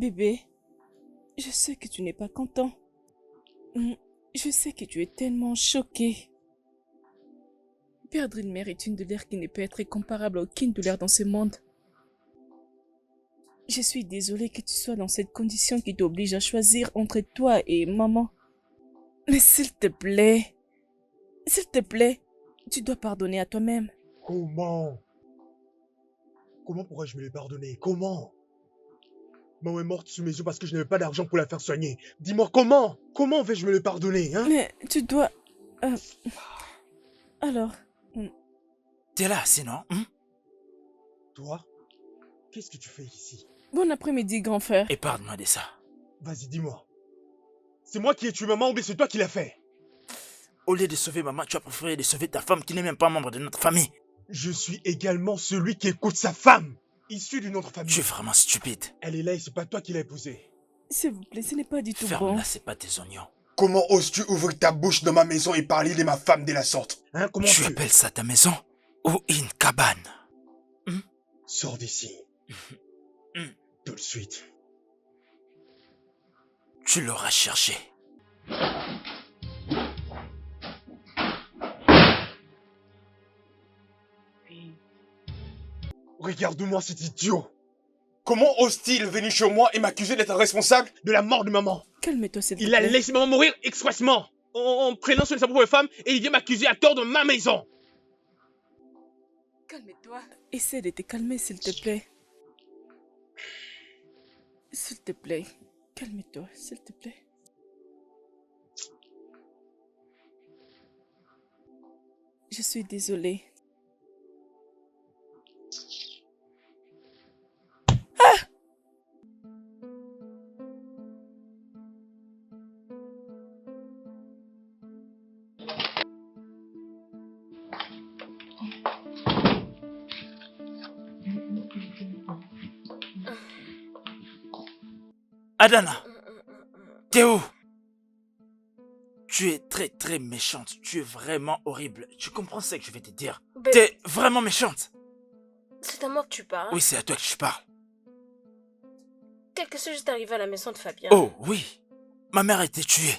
Bébé, je sais que tu n'es pas content. Hmm, Je sais que tu es tellement choqué. Perdre une mère est une douleur qui ne peut être comparable à aucune douleur dans ce monde. Je suis désolée que tu sois dans cette condition qui t'oblige à choisir entre toi et maman. Mais s'il te plaît, tu dois pardonner à toi-même. Comment? Comment pourrais-je me les pardonner? Comment? Maman est morte sous mes yeux parce que je n'avais pas d'argent pour la faire soigner. Dis-moi comment? Comment vais-je me les pardonner, hein? Mais tu dois... euh, alors, T'es là, sinon Toi? Qu'est-ce que tu fais ici? bon après-midi, grand frère. Épargne-moi de ça. Vas-y, dis-moi. C'est moi qui ai tué maman ou bien c'est toi qui l'as fait? Au lieu de sauver maman, tu as préféré de sauver ta femme qui n'est même pas membre de notre famille. Je suis également celui qui écoute sa femme, issue d'une autre famille. Tu es vraiment stupide. Elle est là et c'est pas toi qui l'as épousée. S'il vous plaît, ce n'est pas du tout bon. Ferme-la, c'est pas tes oignons. Comment oses-tu ouvrir ta bouche dans ma maison et parler de ma femme de la sorte? Hein, comment Tu appelles ça ta maison ou une cabane? Sors d'ici. Tout de suite. Tu l'auras cherché. Regarde-moi cet idiot. Comment ose-t-il venir chez moi et m'accuser d'être responsable? De la mort de maman. Calme-toi, s'il te Il a plaît. laissé maman mourir expressement. En prenant soin de sa pauvre femme et il vient m'accuser à tort de ma maison. Calme-toi. Essaie de te calmer, s'il te plaît. S'il te plaît. Calme-toi, s'il te plaît. Je suis désolée. Adana, t'es où? Tu es très très méchante. Tu es vraiment horrible. Tu comprends ce que je vais te dire? T'es vraiment méchante. C'est à moi que tu parles. Oui, c'est à toi que je parle. Quelque chose est arrivé à la maison de Fabien. Oh oui, ma mère a été tuée.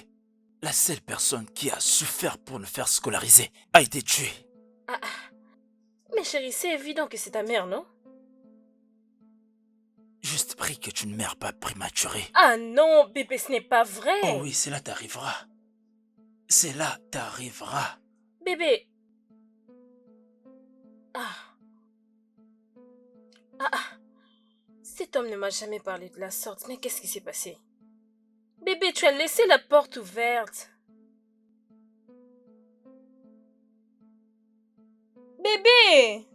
La seule personne qui a souffert pour nous faire scolariser a été tuée. Mais chérie, c'est évident que c'est ta mère, non? Juste prie que tu ne meurs pas prématurée. Ah non, bébé, ce n'est pas vrai. Oh oui, c'est là t'arriveras. C'est là t'arriveras. Bébé. Ah. Cet homme ne m'a jamais parlé de la sorte, mais qu'est-ce qui s'est passé? Bébé, tu as laissé la porte ouverte. Bébé!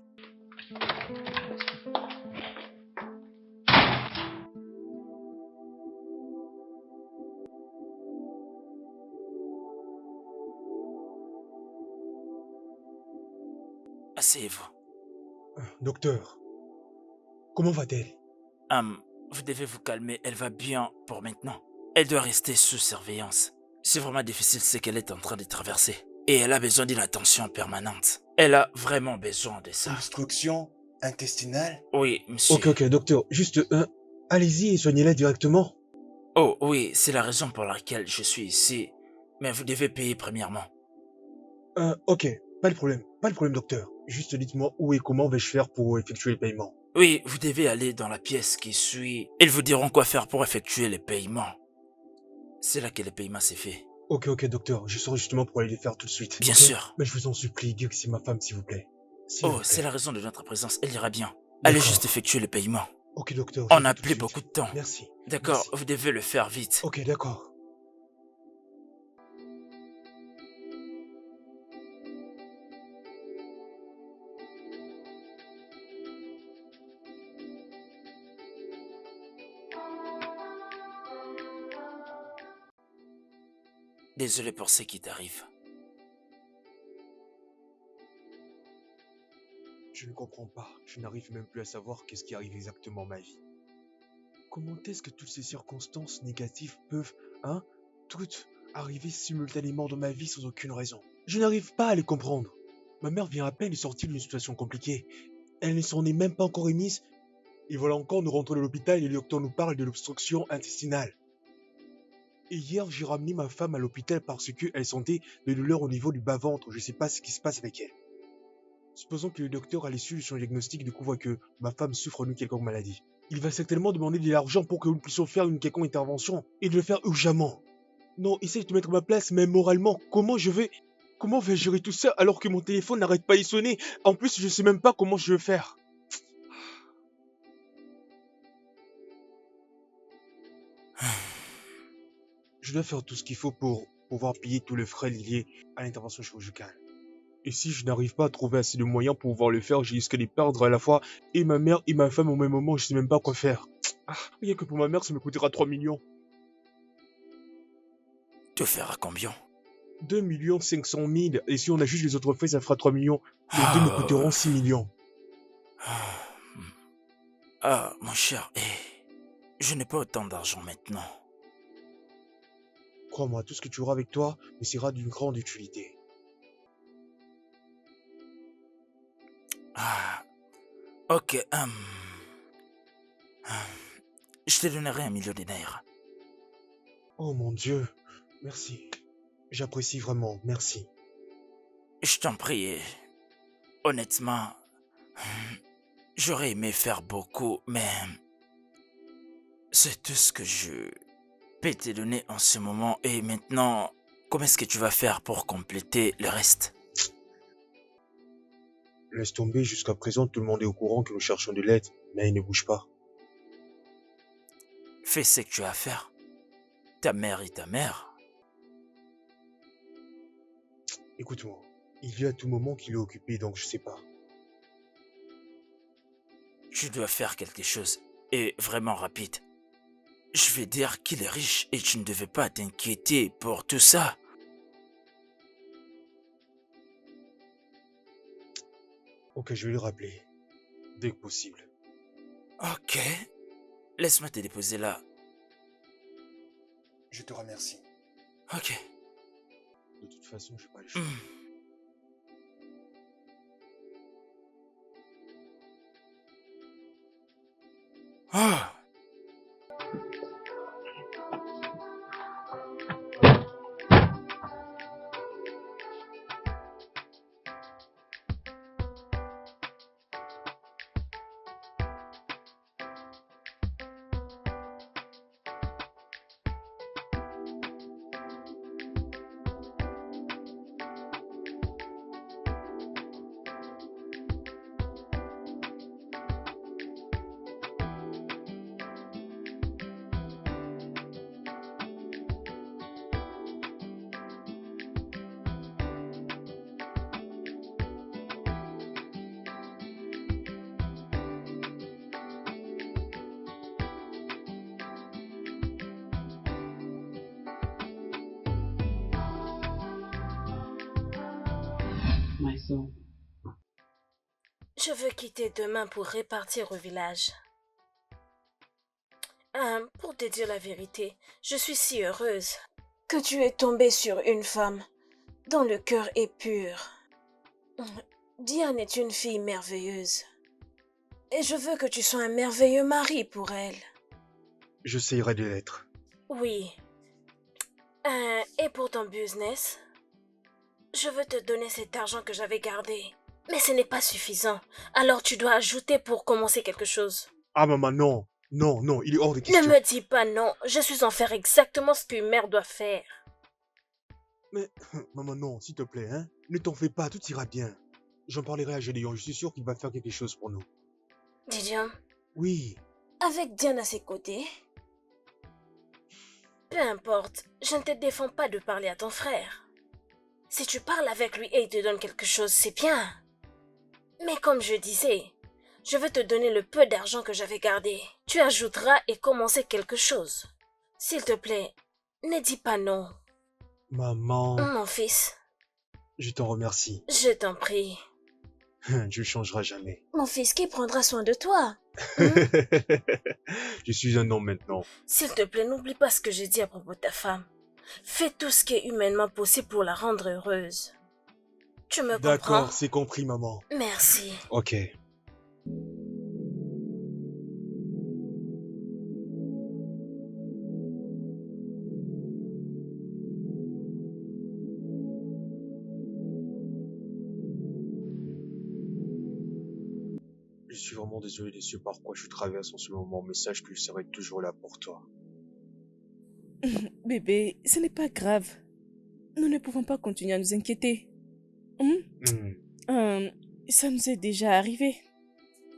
Asseyez-vous. Docteur, comment va-t-elle? Vous devez vous calmer, elle va bien pour maintenant. Elle doit rester sous surveillance. C'est vraiment difficile ce qu'elle est en train de traverser. Et elle a besoin d'une attention permanente. Elle a vraiment besoin de ça. Obstruction intestinale? Oui, monsieur. Ok, docteur, juste, allez-y et soignez-la directement. Oh oui, c'est la raison pour laquelle je suis ici. Mais vous devez payer premièrement. Ok, pas de problème, docteur. Juste dites-moi où et comment vais-je faire pour effectuer le paiement. Oui, vous devez aller dans la pièce qui suit. Ils vous diront quoi faire pour effectuer les paiements. C'est là que le paiement s'est fait. Ok, docteur, je saurai justement pour aller les faire tout de suite. Bien ok sûr. Mais je vous en supplie, dites que c'est ma femme, s'il vous plaît. S'il vous Oh, plaît. c'est la raison de notre présence, elle ira bien. Allez D'accord. juste effectuer le paiement. Ok, docteur. On je n'a fais tout plus suite. beaucoup de temps. Merci. D'accord, Merci. vous devez le faire vite. Ok, d'accord. Désolé pour ce qui t'arrive. Je ne comprends pas. Je n'arrive même plus à savoir qu'est-ce qui arrive exactement à ma vie. Comment est-ce que toutes ces circonstances négatives peuvent, toutes arriver simultanément dans ma vie sans aucune raison? Je n'arrive pas à les comprendre. Ma mère vient à peine de sortir d'une situation compliquée. Elle ne s'en est même pas encore émise Et voilà encore, nous rentrons de l'hôpital et le docteur nous parle de l'obstruction intestinale. Et hier, j'ai ramené ma femme à l'hôpital parce qu'elle sentait des douleurs au niveau du bas-ventre. Je sais pas ce qui se passe avec elle. Supposons que le docteur, à l'issue de son diagnostic, découvre que ma femme souffre d'une quelconque maladie. Il va certainement demander de l'argent pour que nous puissions faire une quelconque intervention et de le faire urgemment. Non, essaye de te mettre à ma place, mais moralement, comment vais-je gérer tout ça alors que mon téléphone n'arrête pas d'y sonner? En plus, je sais même pas comment je vais faire. Je dois faire tout ce qu'il faut pour pouvoir payer tous les frais liés à l'intervention chirurgicale. Et si je n'arrive pas à trouver assez de moyens pour pouvoir le faire, je risque de perdre à la fois et ma mère et ma femme au même moment, je sais même pas quoi faire. Rien que pour ma mère, ça me coûtera 3 millions. Tu feras combien? 2 500 000, et si on ajuste les autres frais, ça fera 3 millions. Les deux me coûteront 6 millions. Mon cher, je n'ai pas autant d'argent maintenant. Crois-moi, tout ce que tu auras avec toi me sera d'une grande utilité. Ok, je te donnerai 1 million de naira. Oh mon Dieu, merci. J'apprécie vraiment, merci. Je t'en prie, honnêtement, j'aurais aimé faire beaucoup, mais c'est tout ce que je peux te donner en ce moment. Et maintenant, comment est-ce que tu vas faire pour compléter le reste? Laisse tomber, jusqu'à présent, tout le monde est au courant que nous cherchons de l'aide, mais il ne bouge pas. Fais ce que tu as à faire. Ta mère est ta mère. Écoute-moi, il y a tout moment qu'il est occupé, donc je sais pas. Tu dois faire quelque chose, et vraiment rapide. Je vais dire qu'il est riche et tu ne devais pas t'inquiéter pour tout ça. Ok, je vais le rappeler, dès que possible. Ok. Laisse-moi te déposer là. Je te remercie. Ok. De toute façon, je n'ai pas le choix. Ah. My soul. Je veux quitter demain pour repartir au village. Pour te dire la vérité, je suis si heureuse que tu es tombée sur une femme dont le cœur est pur. Diane est une fille merveilleuse. Et je veux que tu sois un merveilleux mari pour elle. J'essayerai de l'être. Oui. Et pour ton business, je veux te donner cet argent que j'avais gardé. Mais ce n'est pas suffisant. Alors tu dois ajouter pour commencer quelque chose. Ah maman, non. Non, non, il est hors de Ne question. me dis pas non. Je suis en faire exactement ce qu'une mère doit faire. Mais, maman, non, s'il te plaît, hein. Ne t'en fais pas, tout ira bien. J'en parlerai à Gédéon, je suis sûr qu'il va faire quelque chose pour nous. Didion, Oui, avec Diane à ses côtés, peu importe, je ne te défends pas de parler à ton frère. Si tu parles avec lui et il te donne quelque chose, c'est bien. Mais comme je disais, je veux te donner le peu d'argent que j'avais gardé. Tu ajouteras et commencer quelque chose. S'il te plaît, ne dis pas non. maman, Mon fils, je t'en remercie. je t'en prie. Tu ne changeras jamais. Mon fils, qui prendra soin de toi? Je suis un homme maintenant. S'il te plaît, n'oublie pas ce que j'ai dit à propos de ta femme. Fais tout ce qui est humainement possible pour la rendre heureuse. Tu me comprends? D'accord, c'est compris, maman. Merci. Ok. Je suis vraiment désolé de ce par quoi je traverse en ce moment, mais sache que je serai toujours là pour toi. Bébé, ce n'est pas grave. Nous ne pouvons pas continuer à nous inquiéter. Hmm? Ça nous est déjà arrivé.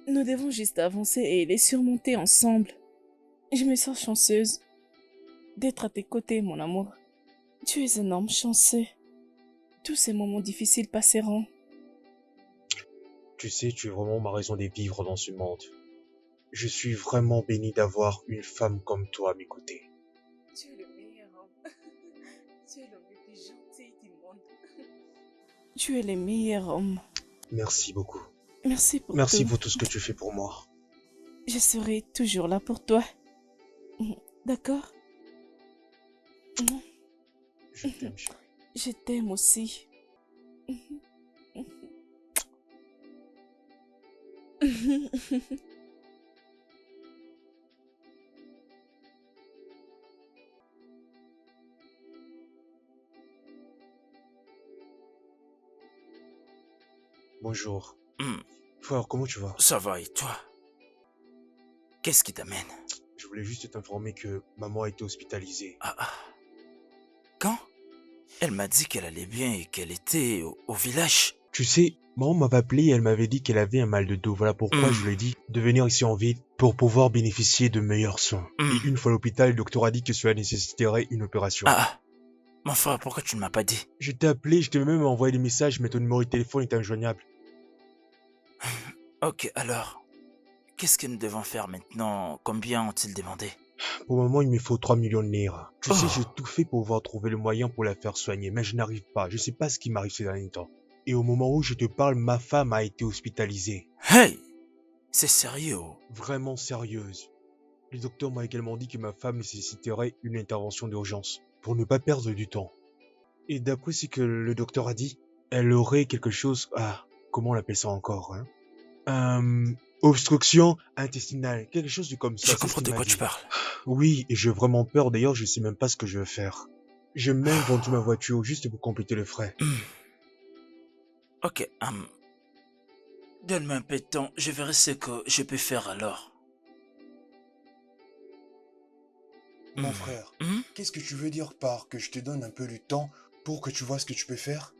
Nous devons juste avancer et les surmonter ensemble. Je me sens chanceuse d'être à tes côtés, mon amour. Tu es un homme chanceux. Tous ces moments difficiles passeront. Tu sais, tu es vraiment ma raison de vivre dans ce monde. Je suis vraiment béni d'avoir une femme comme toi à mes côtés. Tu es le meilleur homme. Tu es l'homme le plus gentil du monde. Tu es le meilleur homme. Merci beaucoup. Merci pour Merci tout. pour tout ce que tu fais pour moi. Je serai toujours là pour toi. D'accord? Je t'aime, chérie. Je t'aime aussi. Bonjour. Hmm, Frère, comment tu vas? ça va et toi? Qu'est-ce qui t'amène? Je voulais juste t'informer que maman a été hospitalisée. Ah. Quand? Elle m'a dit qu'elle allait bien et qu'elle était au village. Tu sais, maman m'avait appelé et elle m'avait dit qu'elle avait un mal de dos. Voilà pourquoi je lui ai dit de venir ici en ville pour pouvoir bénéficier de meilleurs soins. Et une fois à l'hôpital, le docteur a dit que cela nécessiterait une opération. Mon frère, pourquoi tu ne m'as pas dit? Je t'ai appelé, je t'ai même envoyé des messages, mais ton numéro de téléphone est injoignable. Ok, alors, qu'est-ce que nous devons faire maintenant? Combien ont-ils demandé? Pour le moment, il me faut 3 millions de lire. Tu sais, Oh. j'ai tout fait pour pouvoir trouver le moyen pour la faire soigner, mais je n'arrive pas. Je sais pas ce qui m'arrive ces derniers temps. Et au moment où je te parle, ma femme a été hospitalisée. Hey! C'est sérieux? Vraiment sérieuse. Le docteur m'a également dit que ma femme nécessiterait une intervention d'urgence pour ne pas perdre du temps. Et d'après ce que le docteur a dit, elle aurait quelque chose... comment on appelle ça encore, hein? Obstruction intestinale, quelque chose de comme ça. Je c'est ce comprends qu'il de m'a quoi dit. tu parles. Oui, et j'ai vraiment peur. D'ailleurs, je sais même pas ce que je vais faire. J'ai même vendu ma voiture juste pour compléter le frais. Ok, donne-moi un peu de temps, je verrai ce que je peux faire alors. Mon frère, qu'est-ce que tu veux dire par que je te donne un peu du temps pour que tu vois ce que tu peux faire?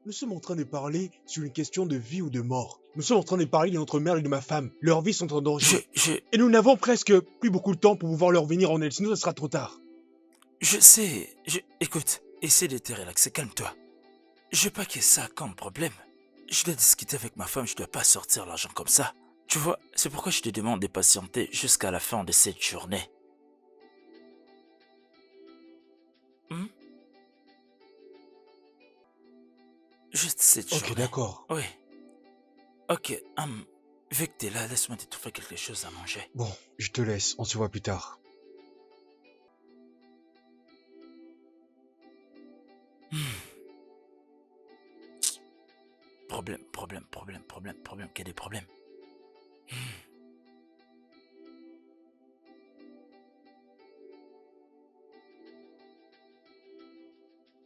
Nous sommes en train de parler sur une question de vie ou de mort. Nous sommes en train de parler de notre mère et de ma femme. Leurs vies sont en danger. Et nous n'avons presque plus beaucoup de temps pour pouvoir leur venir en aide, sinon ce sera trop tard. Je sais, écoute, essaie de te relaxer, calme-toi. Je veux pas qu'il y ait ça comme problème. Je dois discuter avec ma femme, je dois pas sortir l'argent comme ça. Tu vois, c'est pourquoi je te demande de patienter jusqu'à la fin de cette journée. Juste cette journée. Ok, d'accord. Oui. Ok, vu que t'es là, laisse-moi te trouver quelque chose à manger. Bon, je te laisse, on se voit plus tard. Problème, qu'il y a des problèmes.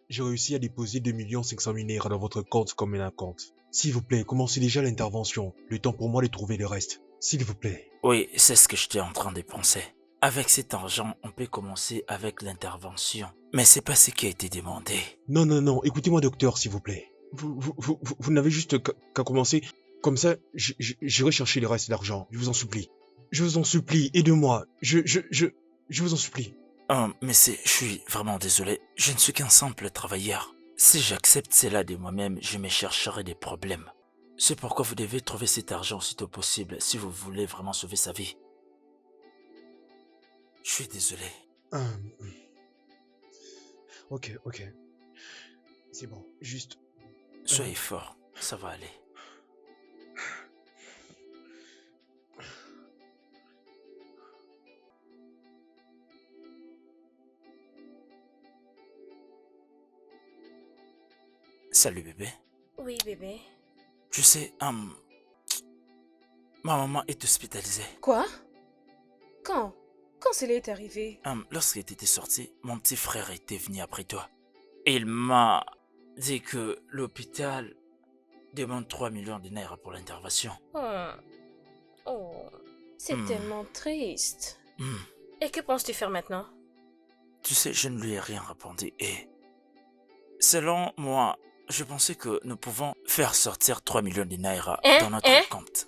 J'ai réussi à déposer 2 500 000 naira dans votre compte comme un compte. S'il vous plaît, commencez déjà l'intervention. Le temps pour moi de trouver le reste. S'il vous plaît. Oui, c'est ce que j'étais en train de penser. Avec cet argent, on peut commencer avec l'intervention. Mais c'est pas ce qui a été demandé. Non, écoutez-moi docteur, s'il vous plaît. Vous n'avez juste qu'à commencer. Comme ça, j'irai chercher le reste d'argent. Je vous en supplie. Je vous en supplie, aidez-moi. Je vous en supplie. Oh, mais je suis vraiment désolé. Je ne suis qu'un simple travailleur. Si j'accepte cela de moi-même, je me chercherai des problèmes. C'est pourquoi vous devez trouver cet argent aussitôt possible si vous voulez vraiment sauver sa vie. Je suis désolé. Ok. C'est bon, juste... Soyez fort, ça va aller. Salut bébé. Oui, bébé. Tu sais, ma maman est hospitalisée. Quoi? Quand? Quand cela est arrivé? Lorsqu'il était sorti, mon petit frère était venu après toi. Et il m'a dit que l'hôpital demande 3 millions de naira pour l'intervention. Oh, c'est tellement triste. Hmm. Et que penses-tu faire maintenant? Tu sais, je ne lui ai rien répondu et... Selon moi, je pensais que nous pouvons faire sortir 3 millions de naira dans notre compte.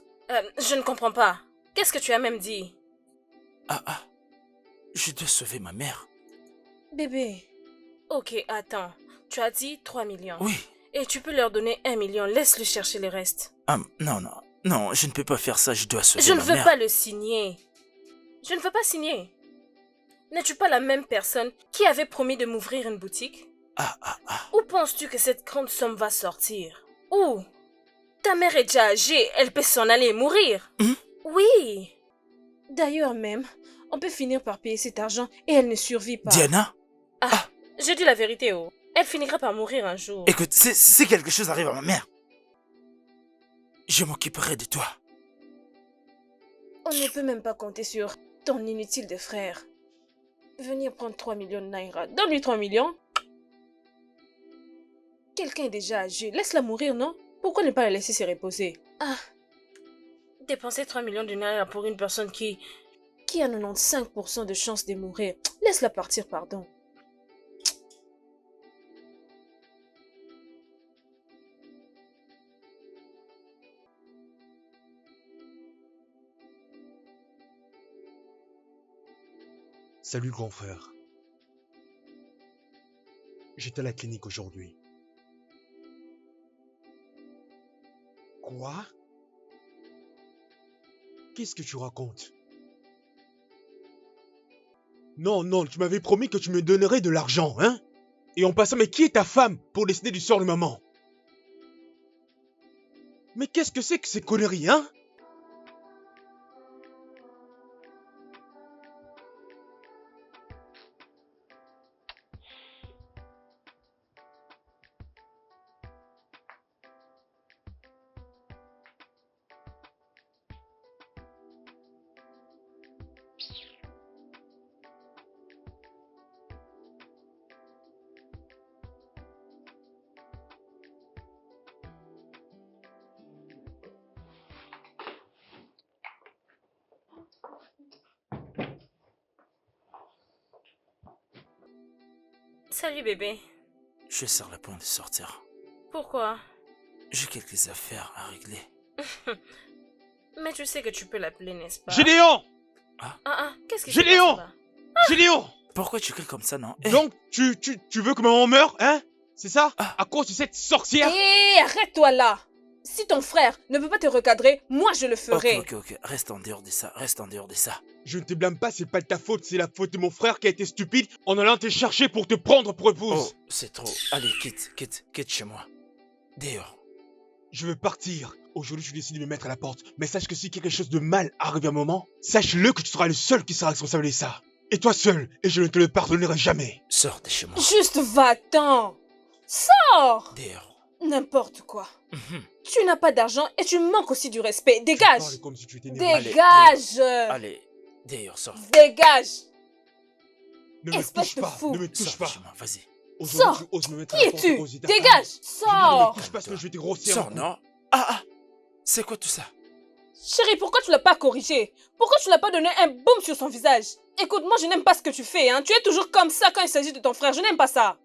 Je ne comprends pas. Qu'est-ce que tu as même dit? Je dois sauver ma mère. Bébé. Ok, attends. Tu as dit 3 millions. Oui. Et tu peux leur donner 1 million. Laisse-lui chercher le reste. Non, je ne peux pas faire ça, je dois sauver Je ma ne veux mère. pas le signer. Je ne veux pas signer. N'es-tu pas la même personne qui avait promis de m'ouvrir une boutique? Où penses-tu que cette grande somme va sortir? Où? Ta mère est déjà âgée, elle peut s'en aller et mourir. Oui. D'ailleurs même, on peut finir par payer cet argent et elle ne survit pas. Diana? Je dis la vérité, oh. Elle finira par mourir un jour. Écoute, si quelque chose arrive à ma mère, je m'occuperai de toi. On ne peut même pas compter sur ton inutile de frère. Venir prendre 3 millions de naira. Donne-lui 3 millions. Quelqu'un est déjà âgé. Laisse-la mourir, non? Pourquoi ne pas la laisser se reposer? Dépenser 3 millions de naira pour une personne qui a 95% de chance de mourir. Laisse-la partir, pardon. Salut grand frère. J'étais à la clinique aujourd'hui. Quoi? Qu'est-ce que tu racontes? Non, tu m'avais promis que tu me donnerais de l'argent, hein? Et en passant, mais qui est ta femme pour décider du sort de maman? Mais qu'est-ce que c'est que ces conneries, hein? Salut bébé. Je suis sur le point de sortir. Pourquoi? J'ai quelques affaires à régler. Mais tu sais que tu peux l'appeler, n'est-ce pas? Gédéon! Qu'est-ce qui Gédéon! se passe là? Gédéon! Pourquoi tu cries comme ça, non? Donc, tu veux que maman meure, hein? C'est ça? À cause de cette sorcière? Arrête-toi là! Si ton frère ne peut pas te recadrer, moi je le ferai. Ok, reste en dehors de ça, Je ne te blâme pas, c'est pas de ta faute, c'est la faute de mon frère qui a été stupide en allant te chercher pour te prendre pour épouse. Oh, c'est trop. Allez, quitte chez moi. Dehors. Je veux partir. Aujourd'hui, je décide de me mettre à la porte. Mais sache que si quelque chose de mal arrive à un moment, sache-le que tu seras le seul qui sera responsable de ça. Et toi seul, et je ne te le pardonnerai jamais. Sors de chez moi. Juste va-t'en! Sors! Dehors. N'importe quoi. Tu n'as pas d'argent et tu manques aussi du respect. Tu Dégage! parles comme si tu étais névrosé. Dégage! Allez, dehors, sors. Dégage! Ne me espèce touche de pas, fou. ne me touche Sors pas. de chez moi, vas-y. Aujourd'hui, Sors. tu oses me mettre à Qui la porte à es-tu? cause de ta Dégage! famille. Ne Sors! me touche pas, sinon je vais te grossir. Sors, non? C'est quoi tout ça? Chérie, pourquoi tu l'as pas corrigé? Pourquoi tu l'as pas donné un boum sur son visage? Écoute, moi je n'aime pas ce que tu fais, hein. Tu es toujours comme ça quand il s'agit de ton frère. Je n'aime pas ça.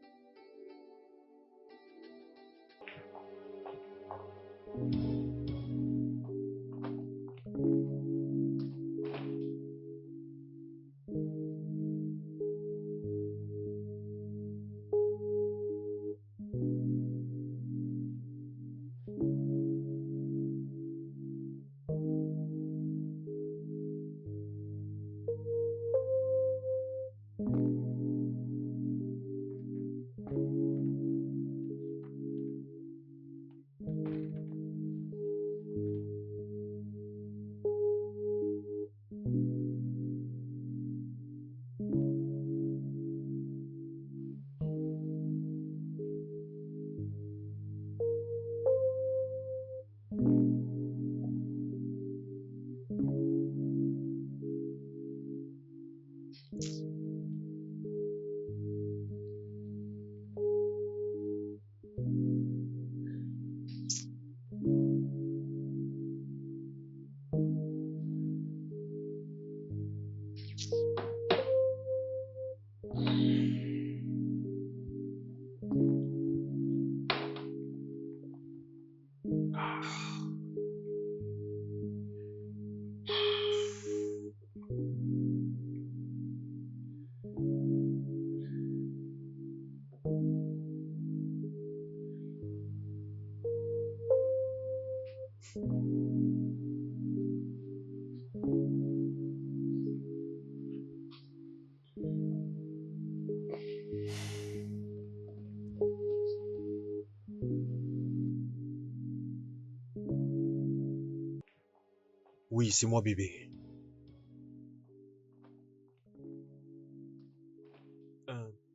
Oui, c'est moi, bébé.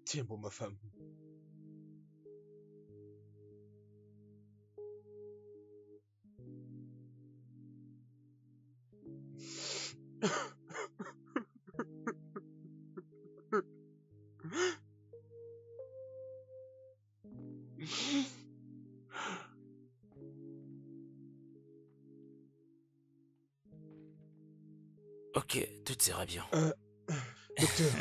Tiens, pour ma femme. Ok, tout ira bien. Docteur.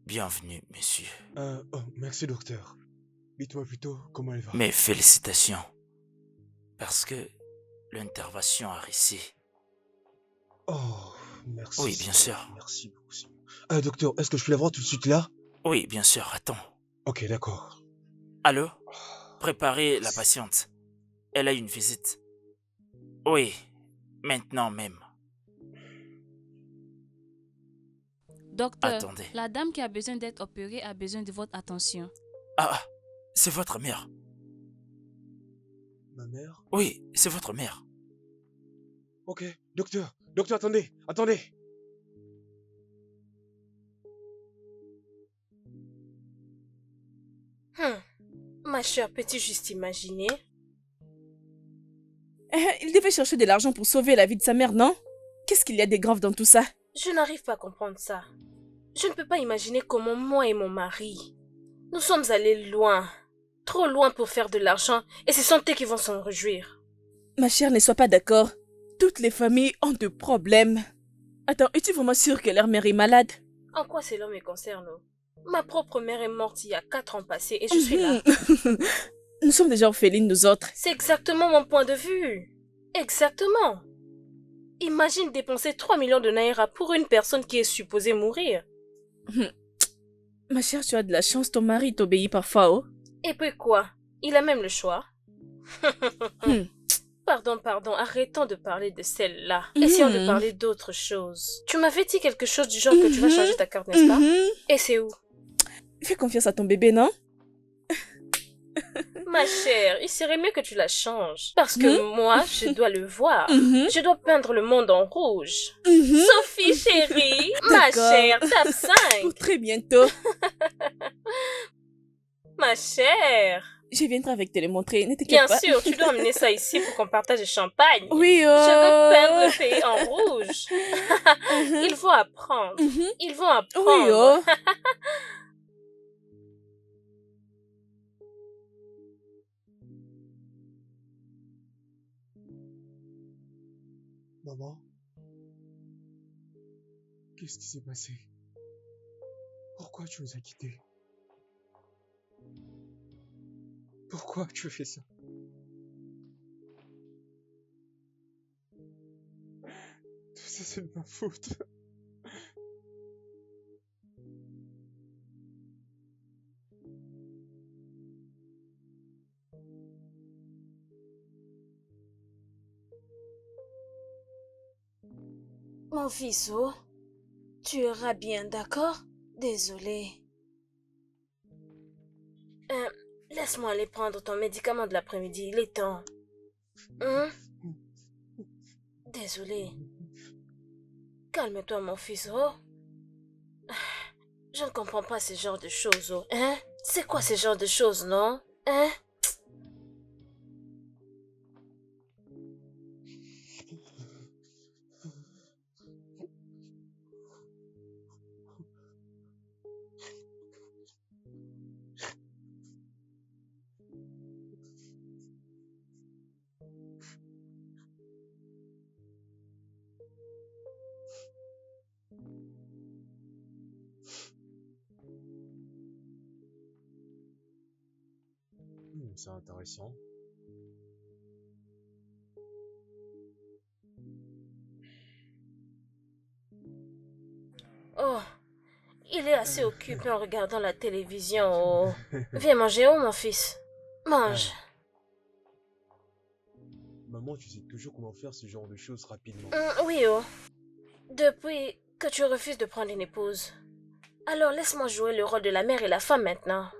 Bienvenue, monsieur. Oh, merci, docteur. Dites-moi plutôt comment elle va. Mes félicitations. Parce que l'intervention a réussi. Oh, merci. Oui, bien sûr. Merci beaucoup, Seigneur. Docteur, est-ce que je peux la voir tout de suite là? Oui, bien sûr, attends. Ok, d'accord. Allô? Préparez la patiente. Elle a une visite. Oui, maintenant même. Docteur, Attendez. la dame qui a besoin d'être opérée a besoin de votre attention. Ah, c'est votre mère. Ma mère? Oui, c'est votre mère. Ok, docteur. Docteur, attendez, attendez. Ma chère, peux-tu juste imaginer? Il devait chercher de l'argent pour sauver la vie de sa mère, non? Qu'est-ce qu'il y a de grave dans tout ça? Je n'arrive pas à comprendre ça. Je ne peux pas imaginer comment moi et mon mari, nous sommes allés loin, trop loin pour faire de l'argent, et c'est eux qui vont s'en réjouir. Ma chère, ne sois pas d'accord. Toutes les familles ont des problèmes. Attends, es-tu vraiment sûre que leur mère est malade? En quoi cela me concerne? Ma propre mère est morte il y a 4 ans passés et je suis là. Nous sommes déjà orphelines, nous autres. C'est exactement mon point de vue. Exactement. Imagine dépenser 3 millions de naira pour une personne qui est supposée mourir. Ma chère, tu as de la chance, ton mari t'obéit parfois, oh. Et puis quoi? Il a même le choix. Pardon, arrêtons de parler de celle-là. Essayons de parler d'autre chose. Tu m'avais dit quelque chose du genre que tu vas changer ta carte, n'est-ce pas? Et c'est où? Fais confiance à ton bébé, non? Ma chère, il serait mieux que tu la changes. Parce que moi, je dois le voir. Je dois peindre le monde en rouge. Sophie, chérie, ma chère, tape 5. Pour très bientôt. Ma chère. Je viendrai avec te les montrer, ne t'inquiète pas. Bien sûr, tu dois emmener ça ici pour qu'on partage le champagne. Oui, oh. Je veux peindre le pays en rouge. Ils vont apprendre. Ils vont apprendre. Oui, oh. Maman? Qu'est-ce qui s'est passé? Pourquoi tu nous as quittés? Pourquoi tu as fait ça? Tout ça, c'est de ma faute. Mon fils, oh, tu iras bien, d'accord? Désolé. Laisse-moi aller prendre ton médicament de l'après-midi, il est temps. Désolé. Calme-toi, mon fils, oh. Je ne comprends pas ce genre de choses, oh. Hein? C'est quoi ce genre de choses, non? Hein? C'est intéressant. Il est assez occupé en regardant la télévision. Oh. Viens manger, oh mon fils. Mange. Maman, tu sais toujours comment faire ce genre de choses rapidement. Oui, oh. Depuis que tu refuses de prendre une épouse. Alors laisse-moi jouer le rôle de la mère et la femme maintenant.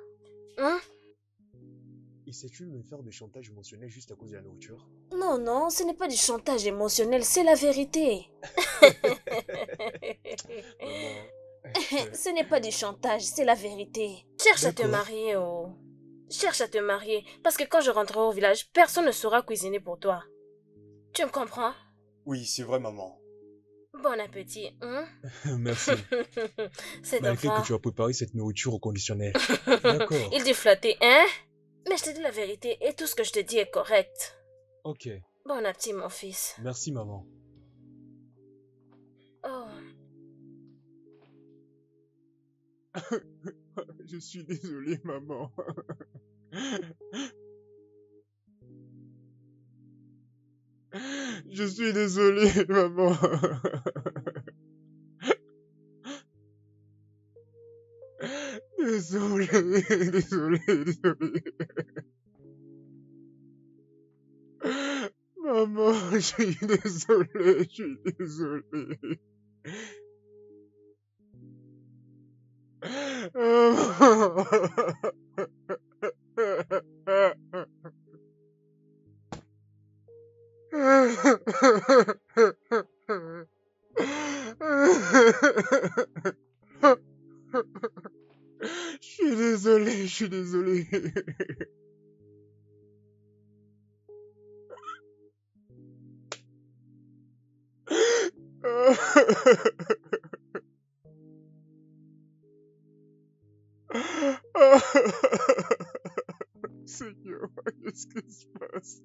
Essaies-tu de me faire du chantage émotionnel juste à cause de la nourriture? Non, non, ce n'est pas du chantage émotionnel, c'est la vérité. Maman. Ce n'est pas du chantage, c'est la vérité. Cherche à te D'accord. marier, oh. Cherche à te marier, parce que quand je rentrerai au village, personne ne saura cuisiner pour toi. Tu me comprends? Oui, c'est vrai, maman. Bon appétit, Merci. Cet Malgré enfant, que tu as préparé cette nourriture au conditionnel. D'accord. il dit flatter, hein? Mais je te dis la vérité et tout ce que je te dis est correct. Ok. Bon appétit, mon fils. Merci, maman. Oh. Je suis désolé, maman. Je suis désolé, maman. Désolé, désolé, désolé. Maman, je suis désolé, je suis désolé. Je suis désolé, je suis désolé. Seigneur, qu'est-ce qui se passe?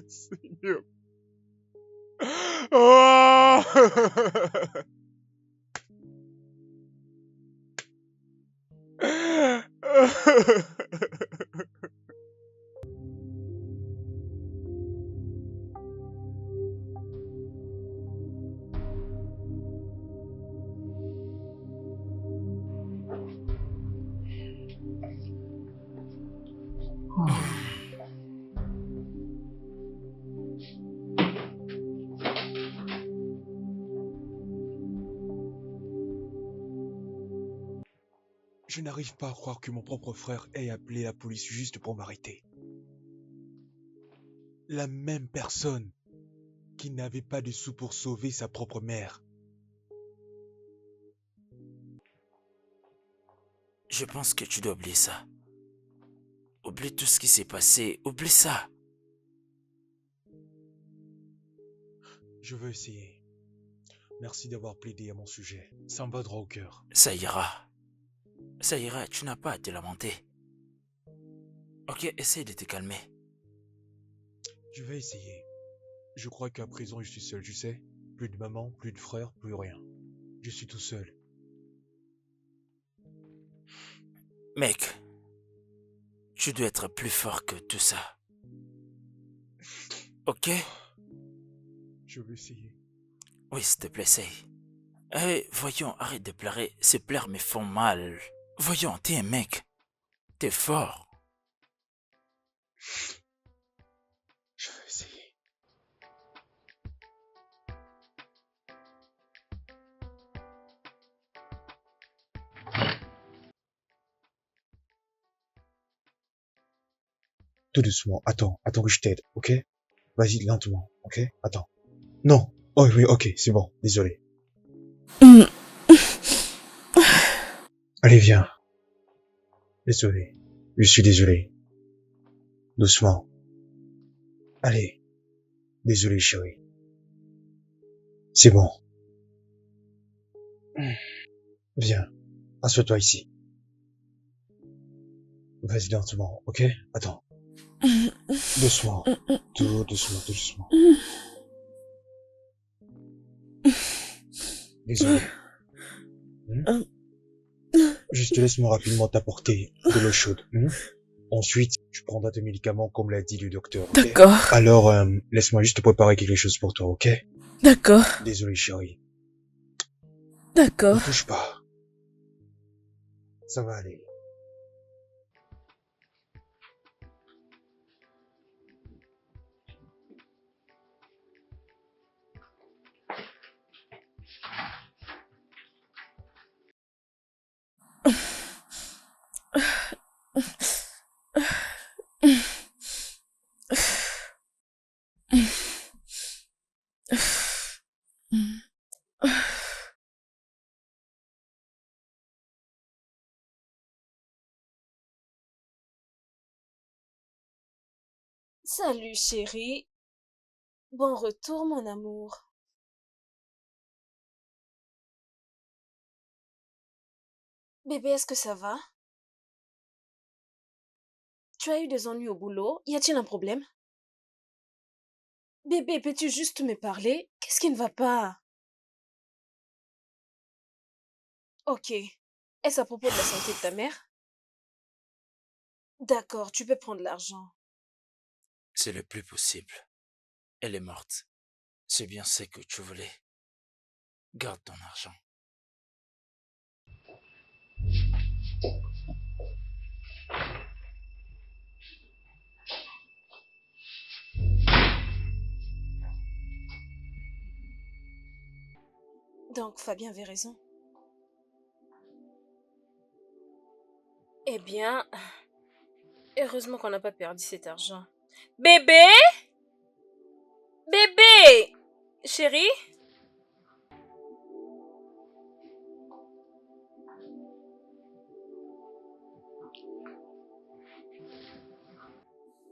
Seigneur. Oh! Je n'arrive pas à croire que mon propre frère ait appelé la police juste pour m'arrêter. La même personne qui n'avait pas de sous pour sauver sa propre mère. Je pense que tu dois oublier ça. Oublie tout ce qui s'est passé. Oublie ça. Je veux essayer. Merci d'avoir plaidé à mon sujet. Ça me va droit au cœur. Ça ira. Ça ira, tu n'as pas à te lamenter. Ok, essaye de te calmer. Je vais essayer. Je crois qu'à présent je suis seul, tu sais. Plus de maman, plus de frère, plus rien. Je suis tout seul. Mec, tu dois être plus fort que tout ça. Ok? Je vais essayer. Oui, s'il te plaît, essaye. Eh, voyons, arrête de pleurer. Ces pleurs me font mal. Voyons, t'es un mec. T'es fort. Je vais essayer. Tout doucement. Attends que je t'aide, ok? Vas-y, lentement, ok? Attends. Non. Oh oui, ok, c'est bon. Désolé. Allez, viens. Désolé. Je suis désolé. Doucement. Allez. Désolé, chérie. C'est bon. Viens. Assois-toi ici. Vas-y lentement, ok? Attends. Doucement. Tout doucement, tout doucement. Désolé. Juste laisse-moi rapidement t'apporter de l'eau chaude. Ensuite, tu prendras tes médicaments comme l'a dit le docteur, ok? D'accord, Alors, laisse-moi juste te préparer quelque chose pour toi, ok? d'accord, Désolé, chérie. d'accord. Ne touche pas. Ça va aller. Salut chérie. Bon retour mon amour. Bébé, est-ce que ça va? Tu as eu des ennuis au boulot? Y a-t-il un problème? Bébé, peux-tu juste me parler? Qu'est-ce qui ne va pas? Ok. Est-ce à propos de la santé de ta mère? D'accord, tu peux prendre l'argent. C'est le plus possible. Elle est morte. C'est bien ce que tu voulais. Garde ton argent. Donc Fabien avait raison. Eh bien, heureusement qu'on n'a pas perdu cet argent. Bébé? Bébé! Chérie?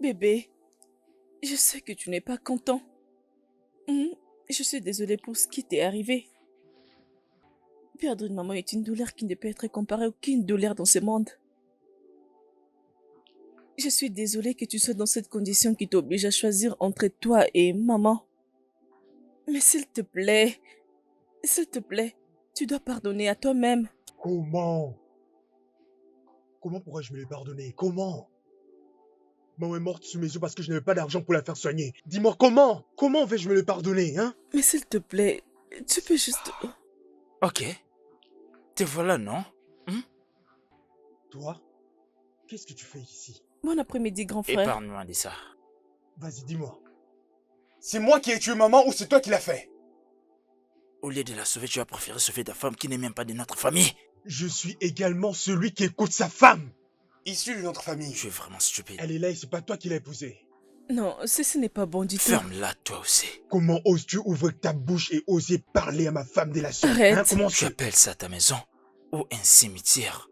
Bébé, je sais que tu n'es pas content. Je suis désolée pour ce qui t'est arrivé. Perdre une maman est une douleur qui ne peut être comparée à aucune douleur dans ce monde. Je suis désolée que tu sois dans cette condition qui t'oblige à choisir entre toi et maman. Mais s'il te plaît, tu dois pardonner à toi-même. Comment? Comment pourrais-je me les pardonner? Comment? Maman est morte sous mes yeux parce que je n'avais pas d'argent pour la faire soigner. Dis-moi comment? Comment vais-je me les pardonner, hein? Mais s'il te plaît, tu peux juste... Ok. Te voilà, non? Toi? Qu'est-ce que tu fais ici? Bon après-midi, grand frère. Épargne-moi de ça. Vas-y, dis-moi. C'est moi qui ai tué maman ou c'est toi qui l'as fait? Au lieu de la sauver, tu as préféré sauver ta femme qui n'est même pas de notre famille. Je suis également celui qui écoute sa femme. Issu de notre famille. Tu es vraiment stupide. Elle est là et c'est pas toi qui l'as épousée. Non, ce n'est pas bon du tout. Ferme-la, toi aussi. Comment oses-tu ouvrir ta bouche et oser parler à ma femme dès la soirée? Arrête. Hein? Comment Tu appelles ça ta maison ou un cimetière?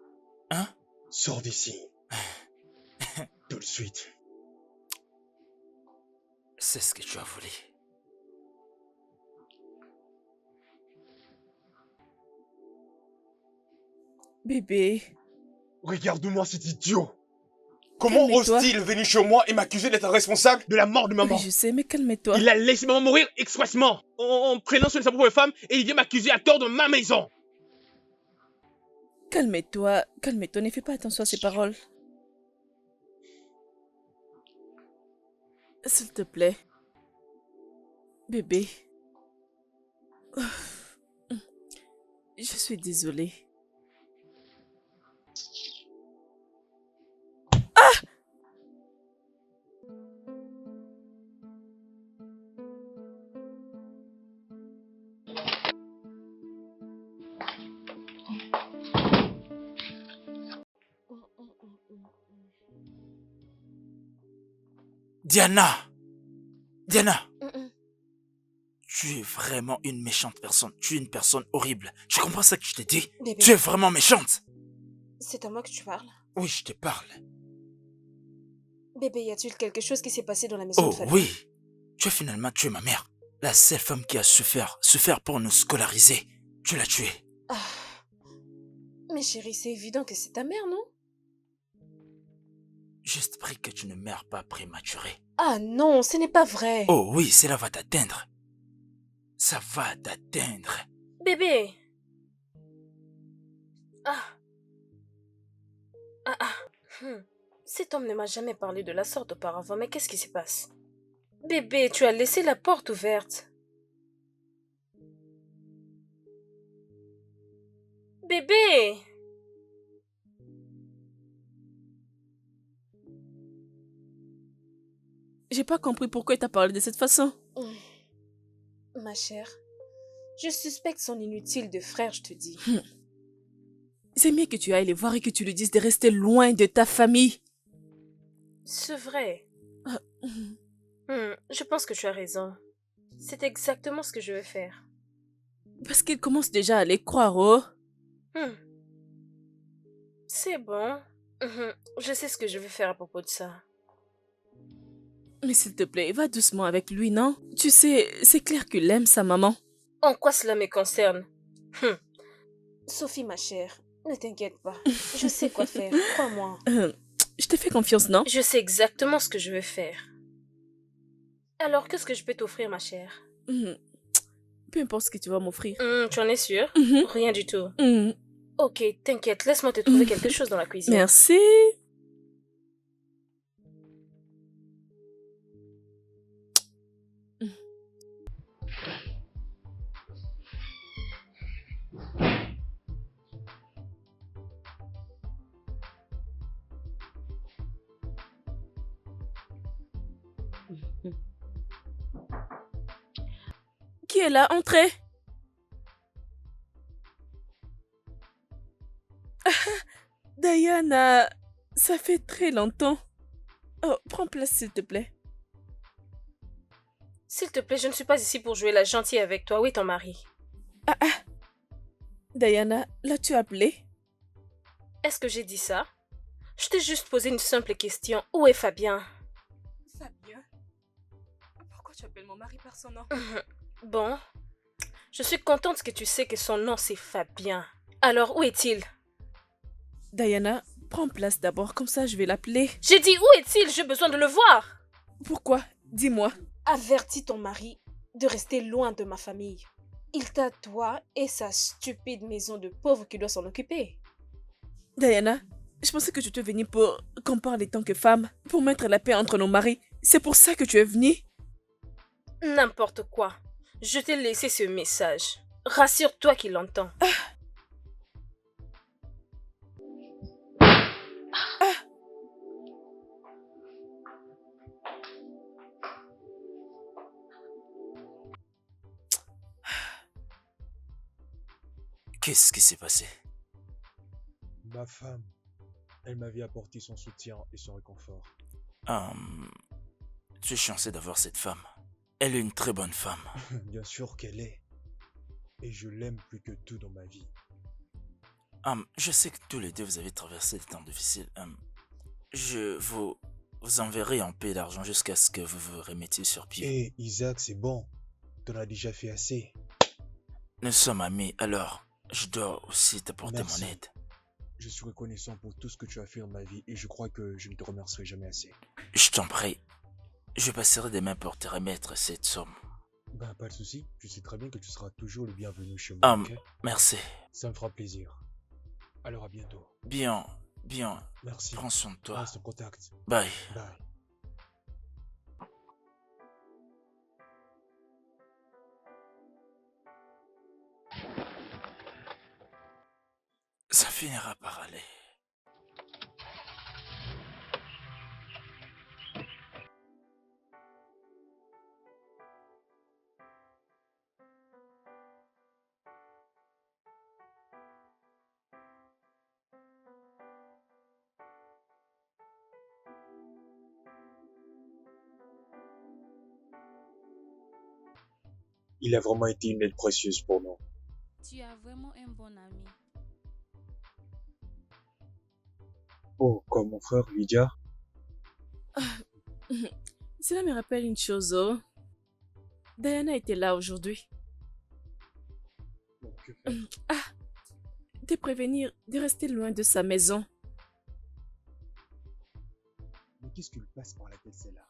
Hein? Sors d'ici. Tout de suite. C'est ce que tu as voulu. Bébé, Regarde-moi cet idiot. Comment Calme-toi. ose-t-il venir chez moi et m'accuser d'être responsable? De la mort de maman. oui, je sais, mais calme-toi. Il a laissé maman mourir expressement en prenant soin de sa propre femme et il vient m'accuser à tort de ma maison. Calme-toi, ne fais pas attention à ces paroles. S'il te plaît. Bébé. Je suis désolée. Diana! Diana! Mm-mm. Tu es vraiment une méchante personne. Tu es une personne horrible. Tu comprends ça que je te dis? Bébé, Tu es vraiment méchante. c'est à moi que tu parles. Oui, je te parle. Bébé, y a-t-il quelque chose qui s'est passé dans la maison Oh de Fabien? oui. Tu as finalement tué ma mère. La seule femme qui a souffert pour nous scolariser. Tu l'as tuée. Ah. Mais chérie, c'est évident que c'est ta mère, non? Juste prie que tu ne meurs pas prématurée. Ah non, ce n'est pas vrai. Oh oui, cela va t'atteindre. Ça va t'atteindre. Bébé. Ah. Ah ah. Cet homme ne m'a jamais parlé de la sorte auparavant, mais qu'est-ce qui se passe? Bébé, tu as laissé la porte ouverte. Bébé! J'ai pas compris pourquoi il t'a parlé de cette façon. Ma chère, je suspecte son inutile de frère, je te dis. C'est mieux que tu ailles les voir et que tu lui dises de rester loin de ta famille. C'est vrai. Ah, Je pense que tu as raison. C'est exactement ce que je vais faire. Parce qu'il commence déjà à les croire, oh. C'est bon. Je sais ce que je vais faire à propos de ça. Mais s'il te plaît, va doucement avec lui, non? Tu sais, c'est clair qu'il aime sa maman. En quoi cela me concerne? Sophie, ma chère, ne t'inquiète pas. Je sais quoi faire, crois-moi. Je te fais confiance, non? Je sais exactement ce que je vais faire. Alors, qu'est-ce que je peux t'offrir, ma chère? Peu importe ce que tu vas m'offrir. Tu en es sûre? Rien du tout. Ok, t'inquiète, laisse-moi te trouver quelque chose dans la cuisine. Merci. Qui est là? Entrez. Diana, ça fait très longtemps. Oh, prends place s'il te plaît. S'il te plaît, je ne suis pas ici pour jouer la gentille avec toi. Où est ton mari? Diana, l'as-tu appelé? Est-ce que j'ai dit ça? Je t'ai juste posé une simple question. Où est Fabien? Fabien? Pourquoi tu appelles mon mari par son nom? Bon, je suis contente que tu sais que son nom c'est Fabien. Alors, où est-il? Diana, prends place d'abord, comme ça je vais l'appeler. J'ai dit où est-il? J'ai besoin de le voir. Pourquoi? Dis-moi. Avertis ton mari de rester loin de ma famille. Il t'a toi et sa stupide maison de pauvre qui doit s'en occuper. Diana, je pensais que tu étais venue pour qu'on parle en tant que femme, pour mettre la paix entre nos maris. C'est pour ça que tu es venue? N'importe quoi. Je t'ai laissé ce message. Rassure-toi qu'il l'entend. Qu'est-ce qui s'est passé? Ma femme, elle m'avait apporté son soutien et son réconfort. Tu es chanceux d'avoir cette femme. Elle est une très bonne femme. Bien sûr qu'elle est. Et je l'aime plus que tout dans ma vie. Je sais que tous les deux vous avez traversé des temps difficiles. Je vous enverrai en paix d'argent jusqu'à ce que vous vous remettiez sur pied. Hé, Isaac, c'est bon. T'en as déjà fait assez. Nous sommes amis, alors je dois aussi t'apporter Merci. mon aide. Je suis reconnaissant pour tout ce que tu as fait dans ma vie et je crois que je ne te remercierai jamais assez. Je t'en prie. Je passerai demain pour te remettre cette somme. Ben, pas de souci. Je sais très bien que tu seras toujours le bienvenu chez moi, ok? Merci. Ça me fera plaisir. Alors à bientôt. Bien. Merci. Prends soin de toi. Reste en contact. Bye. Bye. Ça finira par aller. Il a vraiment été une aide précieuse pour nous. Tu as vraiment un bon ami. Oh, comme mon frère Lydia. Cela me rappelle une chose, oh. Diana était là aujourd'hui. Bon, que faire? De prévenir de rester loin de sa maison. Mais qu'est-ce qui lui passe par la tête, celle-là?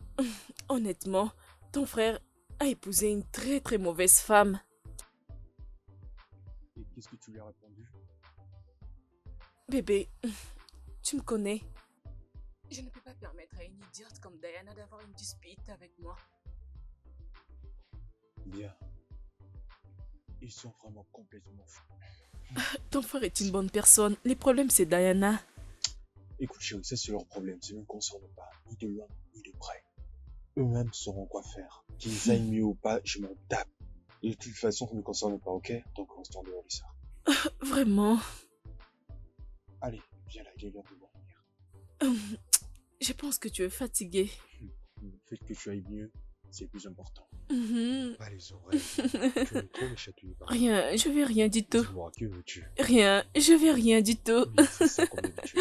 Honnêtement, ton frère a épousé une très très mauvaise femme. Et qu'est-ce que tu lui as répondu? Bébé, tu me connais. Je ne peux pas permettre à une idiote comme Diana d'avoir une dispute avec moi. Bien. Ils sont vraiment complètement fous. Ton frère est une bonne personne. Les problèmes, c'est Diana. Écoute chérie, ça c'est leur problème, ça ne me concerne pas, ni de loin, ni de près. Eux-mêmes sauront quoi faire. Qu'ils aillent mieux ou pas, je m'en tape. De toute façon, ça ne me concerne pas, ok? Donc restons dehors de ça. Vraiment. Allez, viens là, il est l'heure de dormir. Je pense que tu es fatigué. Le fait que tu ailles mieux, c'est le plus important. Pas les oreilles. Tu es trop chatouillé par Rien, je vais rien du tout. Dis-moi, que veux-tu? Rien, je vais rien du tout. Oui, c'est ça qu'on aime, tu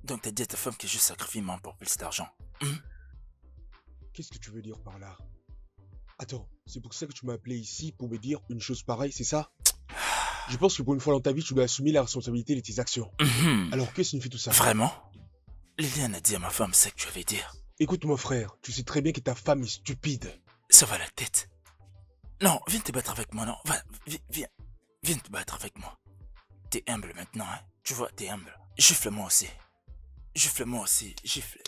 Donc t'as dit à ta femme que je sacrifie maman pour plus d'argent. Qu'est-ce que tu veux dire par là? Attends, c'est pour ça que tu m'as appelé ici pour me dire une chose pareille, c'est ça? Je pense que pour une fois dans ta vie, tu dois assumer la responsabilité de tes actions. Alors que signifie tout ça? Vraiment? Liliane a dit à ma femme ce que tu avais dire. Écoute mon frère, tu sais très bien que ta femme est stupide. Ça va la tête. Non, viens te battre avec moi, non. Viens te battre avec moi. T'es humble maintenant, hein. Tu vois, t'es humble. Gifle-moi aussi. Gifle-moi aussi. Gifle.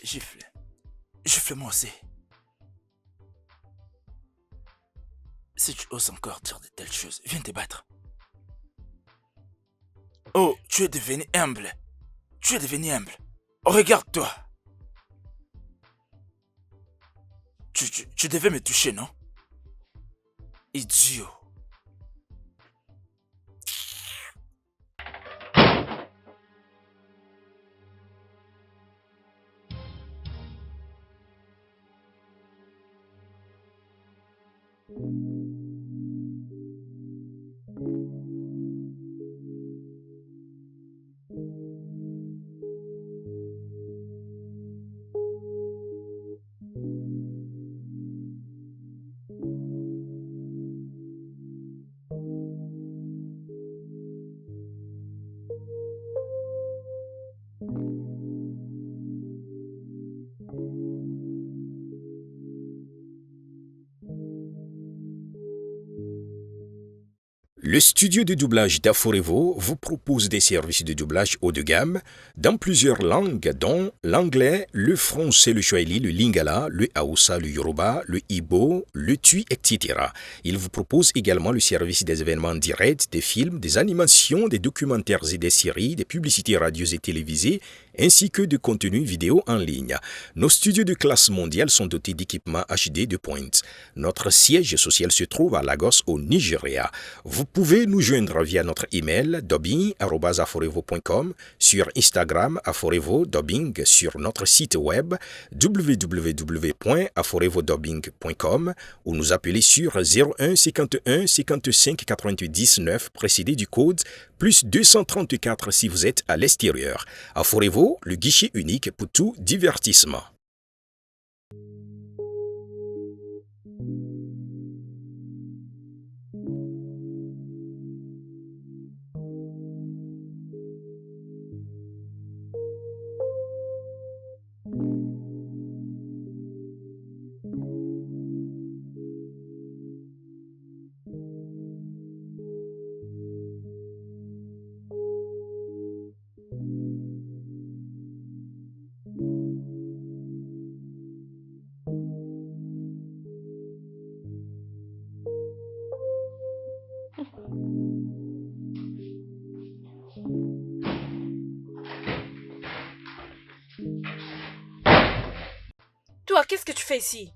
Gifle-moi aussi. Si tu oses encore dire de telles choses, viens te battre. Oh, tu es devenu humble. Tu es devenu humble. Regarde-toi. Tu devais me toucher, non? Idiot. Le studio de doublage d'Aforevo vous propose des services de doublage haut de gamme dans plusieurs langues dont l'anglais, le français, le swahili, le lingala, le hausa, le yoruba, le ibo, le tui, etc. Il vous propose également le service des événements directs, des films, des animations, des documentaires et des séries, des publicités radios et télévisées, ainsi que de contenus vidéo en ligne. Nos studios de classe mondiale sont dotés d'équipements HD de pointe. Notre siège social se trouve à Lagos au Nigeria. Vous pouvez nous joindre via notre email dubbing@aforevo.com, sur Instagram aforevo-dubbing, sur notre site web www.aforevodubbing.com ou nous appeler sur 01 51 55 88 19 précédé du code plus 234 si vous êtes à l'extérieur. Aforevo, le guichet unique pour tout divertissement. Toi, qu'est-ce que tu fais ici?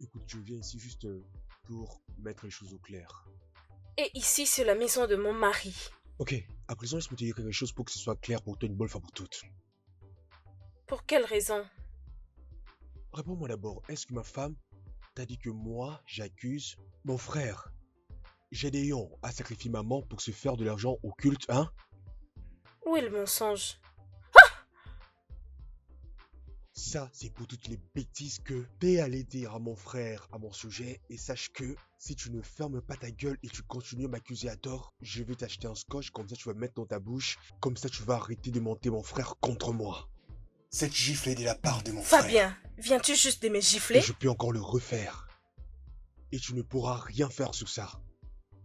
Écoute, je viens ici juste pour mettre les choses au clair. Et ici, c'est la maison de mon mari. Ok, à présent, laisse-moi te dire quelque chose pour que ce soit clair pour toi une bonne fois pour toutes. Pour quelle raison? Réponds-moi d'abord, est-ce que ma femme t'a dit que moi, j'accuse mon frère Gédéon à sacrifier maman pour se faire de l'argent occulte, hein? Où est le mensonge? Ça, c'est pour toutes les bêtises que t'es allé dire à mon frère à mon sujet. Et sache que si tu ne fermes pas ta gueule et tu continues à m'accuser à tort, je vais t'acheter un scotch, comme ça tu vas mettre dans ta bouche. Comme ça tu vas arrêter de monter mon frère contre moi. Cette gifle est de la part de mon frère. Fabien, viens-tu juste de me gifler? Et je peux encore le refaire. Et tu ne pourras rien faire sur ça.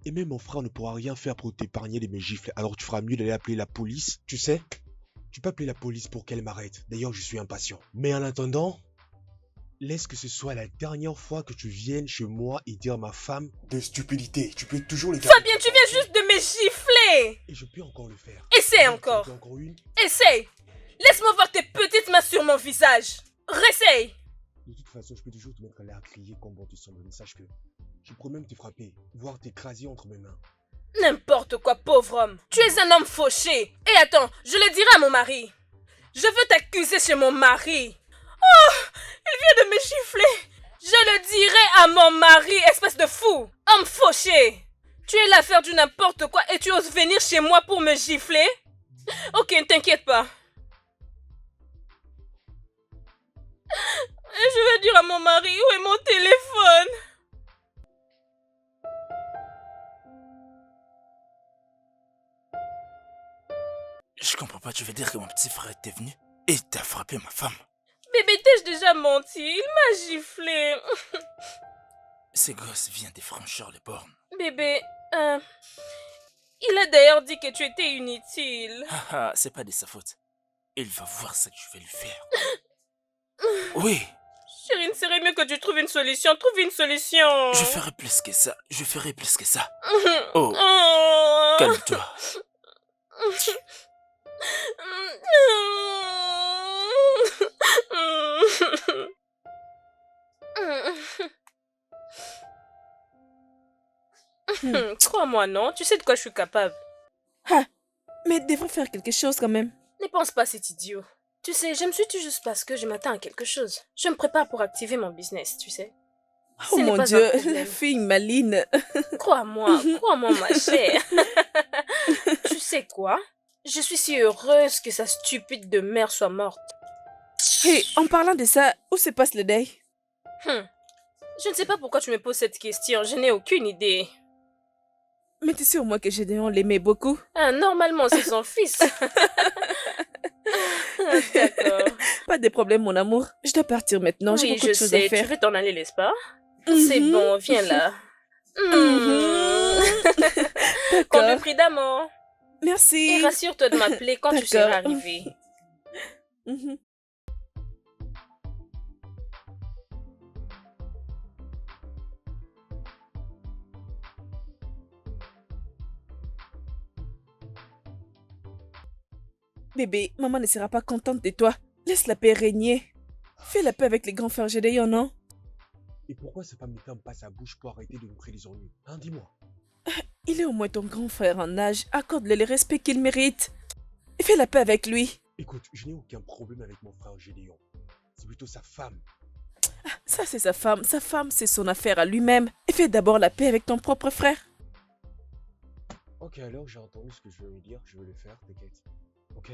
Et même mon frère ne pourra rien faire pour t'épargner de mes gifles. Alors tu feras mieux d'aller appeler la police. Tu sais, tu peux appeler la police pour qu'elle m'arrête. D'ailleurs, je suis impatient. Mais en attendant, laisse que ce soit la dernière fois que tu viennes chez moi et dire à ma femme De stupidité, tu peux toujours les garder. Fabien, tu viens juste de me gifler. et je peux encore le faire. Essaie Donc, encore. tu en veux encore une? Essaye. Laisse-moi voir tes petites mains sur mon visage. Réessaye. De toute façon, je peux toujours te mettre là à crier comme bon tu sembles. Mais sache que je pourrais même te frapper, voire t'écraser entre mes mains. N'importe quoi, pauvre homme. Tu es un homme fauché. Et attends, je le dirai à mon mari. Je veux t'accuser chez mon mari. Oh, il vient de me gifler. Je le dirai à mon mari, espèce de fou. Homme fauché. Tu es là à faire du n'importe quoi et tu oses venir chez moi pour me gifler? Ok, ne t'inquiète pas. Je vais dire à mon mari où est mon téléphone. Je comprends pas, tu veux dire que mon petit frère était venu et t'as frappé ma femme. Bébé, t'ai-je déjà menti? Il m'a giflé. Ces gosses viennent de franchir les bornes. Bébé, il a d'ailleurs dit que tu étais inutile. Haha, c'est pas de sa faute. Il va voir ce que je vais lui faire. Oui, Chérie, il serait mieux que tu trouves une solution. Trouve une solution. je ferai plus que ça. Je ferai plus que ça. Oh. Oh, calme-toi. Crois-moi, non? Tu sais de quoi je suis capable. Ah, mais devrait faire quelque chose quand même. Ne pense pas, c'est idiot. Tu sais, je me suis tue juste parce que je m'attends à quelque chose. Je me prépare pour activer mon business, tu sais. Oh Ce n'est mon pas un Dieu, problème. la fille maline. Crois-moi, ma chère. Tu sais quoi? Je suis si heureuse que sa stupide de mère soit morte. Hé, en parlant de ça, où se passe le deuil? Je ne sais pas pourquoi tu me poses cette question, je n'ai aucune idée. Mais t'es sûr moi que Gédéon l'aimait beaucoup? Ah, normalement, c'est son fils. D'accord. Pas de problème, mon amour. Je dois partir maintenant, j'ai Oui, beaucoup je de choses à sais, tu faire. veux t'en aller, n'est-ce pas? C'est bon, viens là. Compte D'accord. le prix d'amour. Merci. Et rassure-toi de m'appeler quand tu seras arrivé. Mhm. Bébé, maman ne sera pas contente de toi. Laisse la paix régner. Fais la paix avec les grands frères Gédéon, non? Et pourquoi cette femme ne pas sa bouche pour arrêter de nous créer des ennuis? Hein, dis-moi. Il est au moins ton grand frère en âge. Accorde-le le respect qu'il mérite. Et fais la paix avec lui. Écoute, je n'ai aucun problème avec mon frère Gédéon. C'est plutôt sa femme. Ça, c'est sa femme. Sa femme, c'est son affaire à lui-même. Et fais d'abord la paix avec ton propre frère. Ok, alors j'ai entendu ce que je veux lui dire, je vais le faire, t'inquiète. Ok?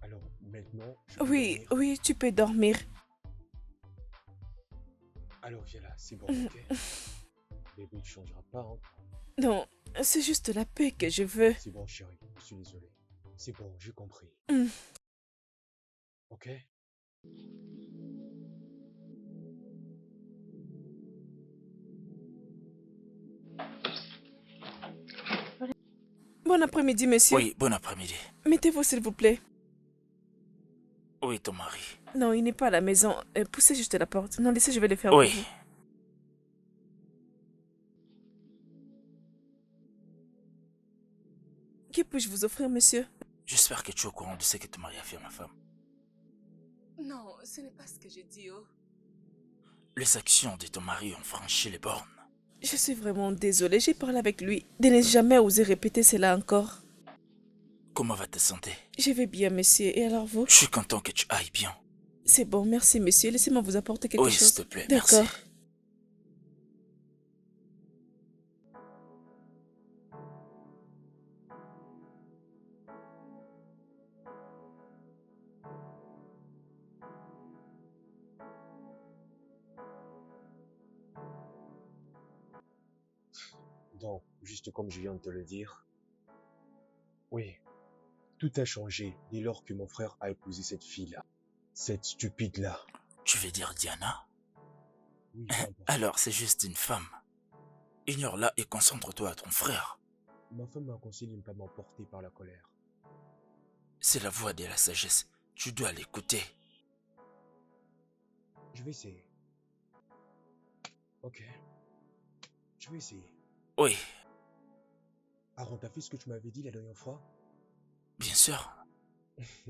Alors, maintenant... je vais Oui, dormir. oui, tu peux dormir. Alors viens là, c'est bon, ok? Bébé, tu changeras pas, hein? Non, c'est juste la paix que je veux. C'est bon, chérie, je suis désolé. C'est bon, j'ai compris. Mm. Ok? Bon après-midi, monsieur. Oui, bon après-midi. Mettez-vous, s'il vous plaît. Oui, ton mari. Non, il n'est pas à la maison. Poussez juste la porte. Non, laissez, je vais le faire Oui. pour vous. Que puis-je vous offrir, monsieur? J'espère que tu es au courant de ce que ton mari a fait à ma femme. Non, ce n'est pas ce que j'ai dit, oh. Les actions de ton mari ont franchi les bornes. Je suis vraiment désolée, j'ai parlé avec lui. De ne jamais oser répéter cela encore. Comment va ta santé? Je vais bien, monsieur. Et alors vous? Je suis content que tu ailles bien. C'est bon, merci, monsieur. Laissez-moi vous apporter quelque Oui, chose. s'il te plaît, merci. D'accord. Donc, juste comme je viens de te le dire, oui, tout a changé dès lors que mon frère a épousé cette fille-là. Cette stupide-là. Tu veux dire Diana? Oui, peu importe. Alors, c'est juste une femme. Ignore-la et concentre-toi à ton frère. Ma femme m'a conseillé de ne pas m'emporter par la colère. C'est la voix de la sagesse. Tu dois l'écouter. Je vais essayer. Ok. Je vais essayer. Oui, Aaron, t'as fait ce que tu m'avais dit la dernière fois? bien sûr.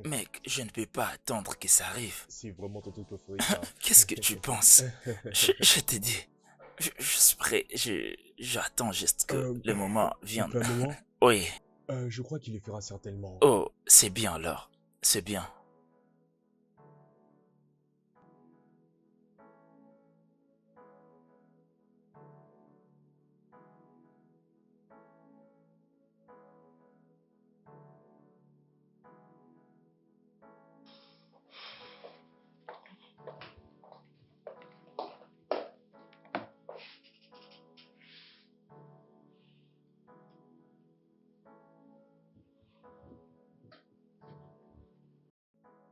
Mec, je ne peux pas attendre que ça arrive. C'est vraiment ton truc préféré, ça. Qu'est-ce que tu penses? Je t'ai dit. Je suis prêt. J'attends juste que le moment vienne. Un moment? Oui. Je crois qu'il le fera certainement. Oh, c'est bien alors. C'est bien.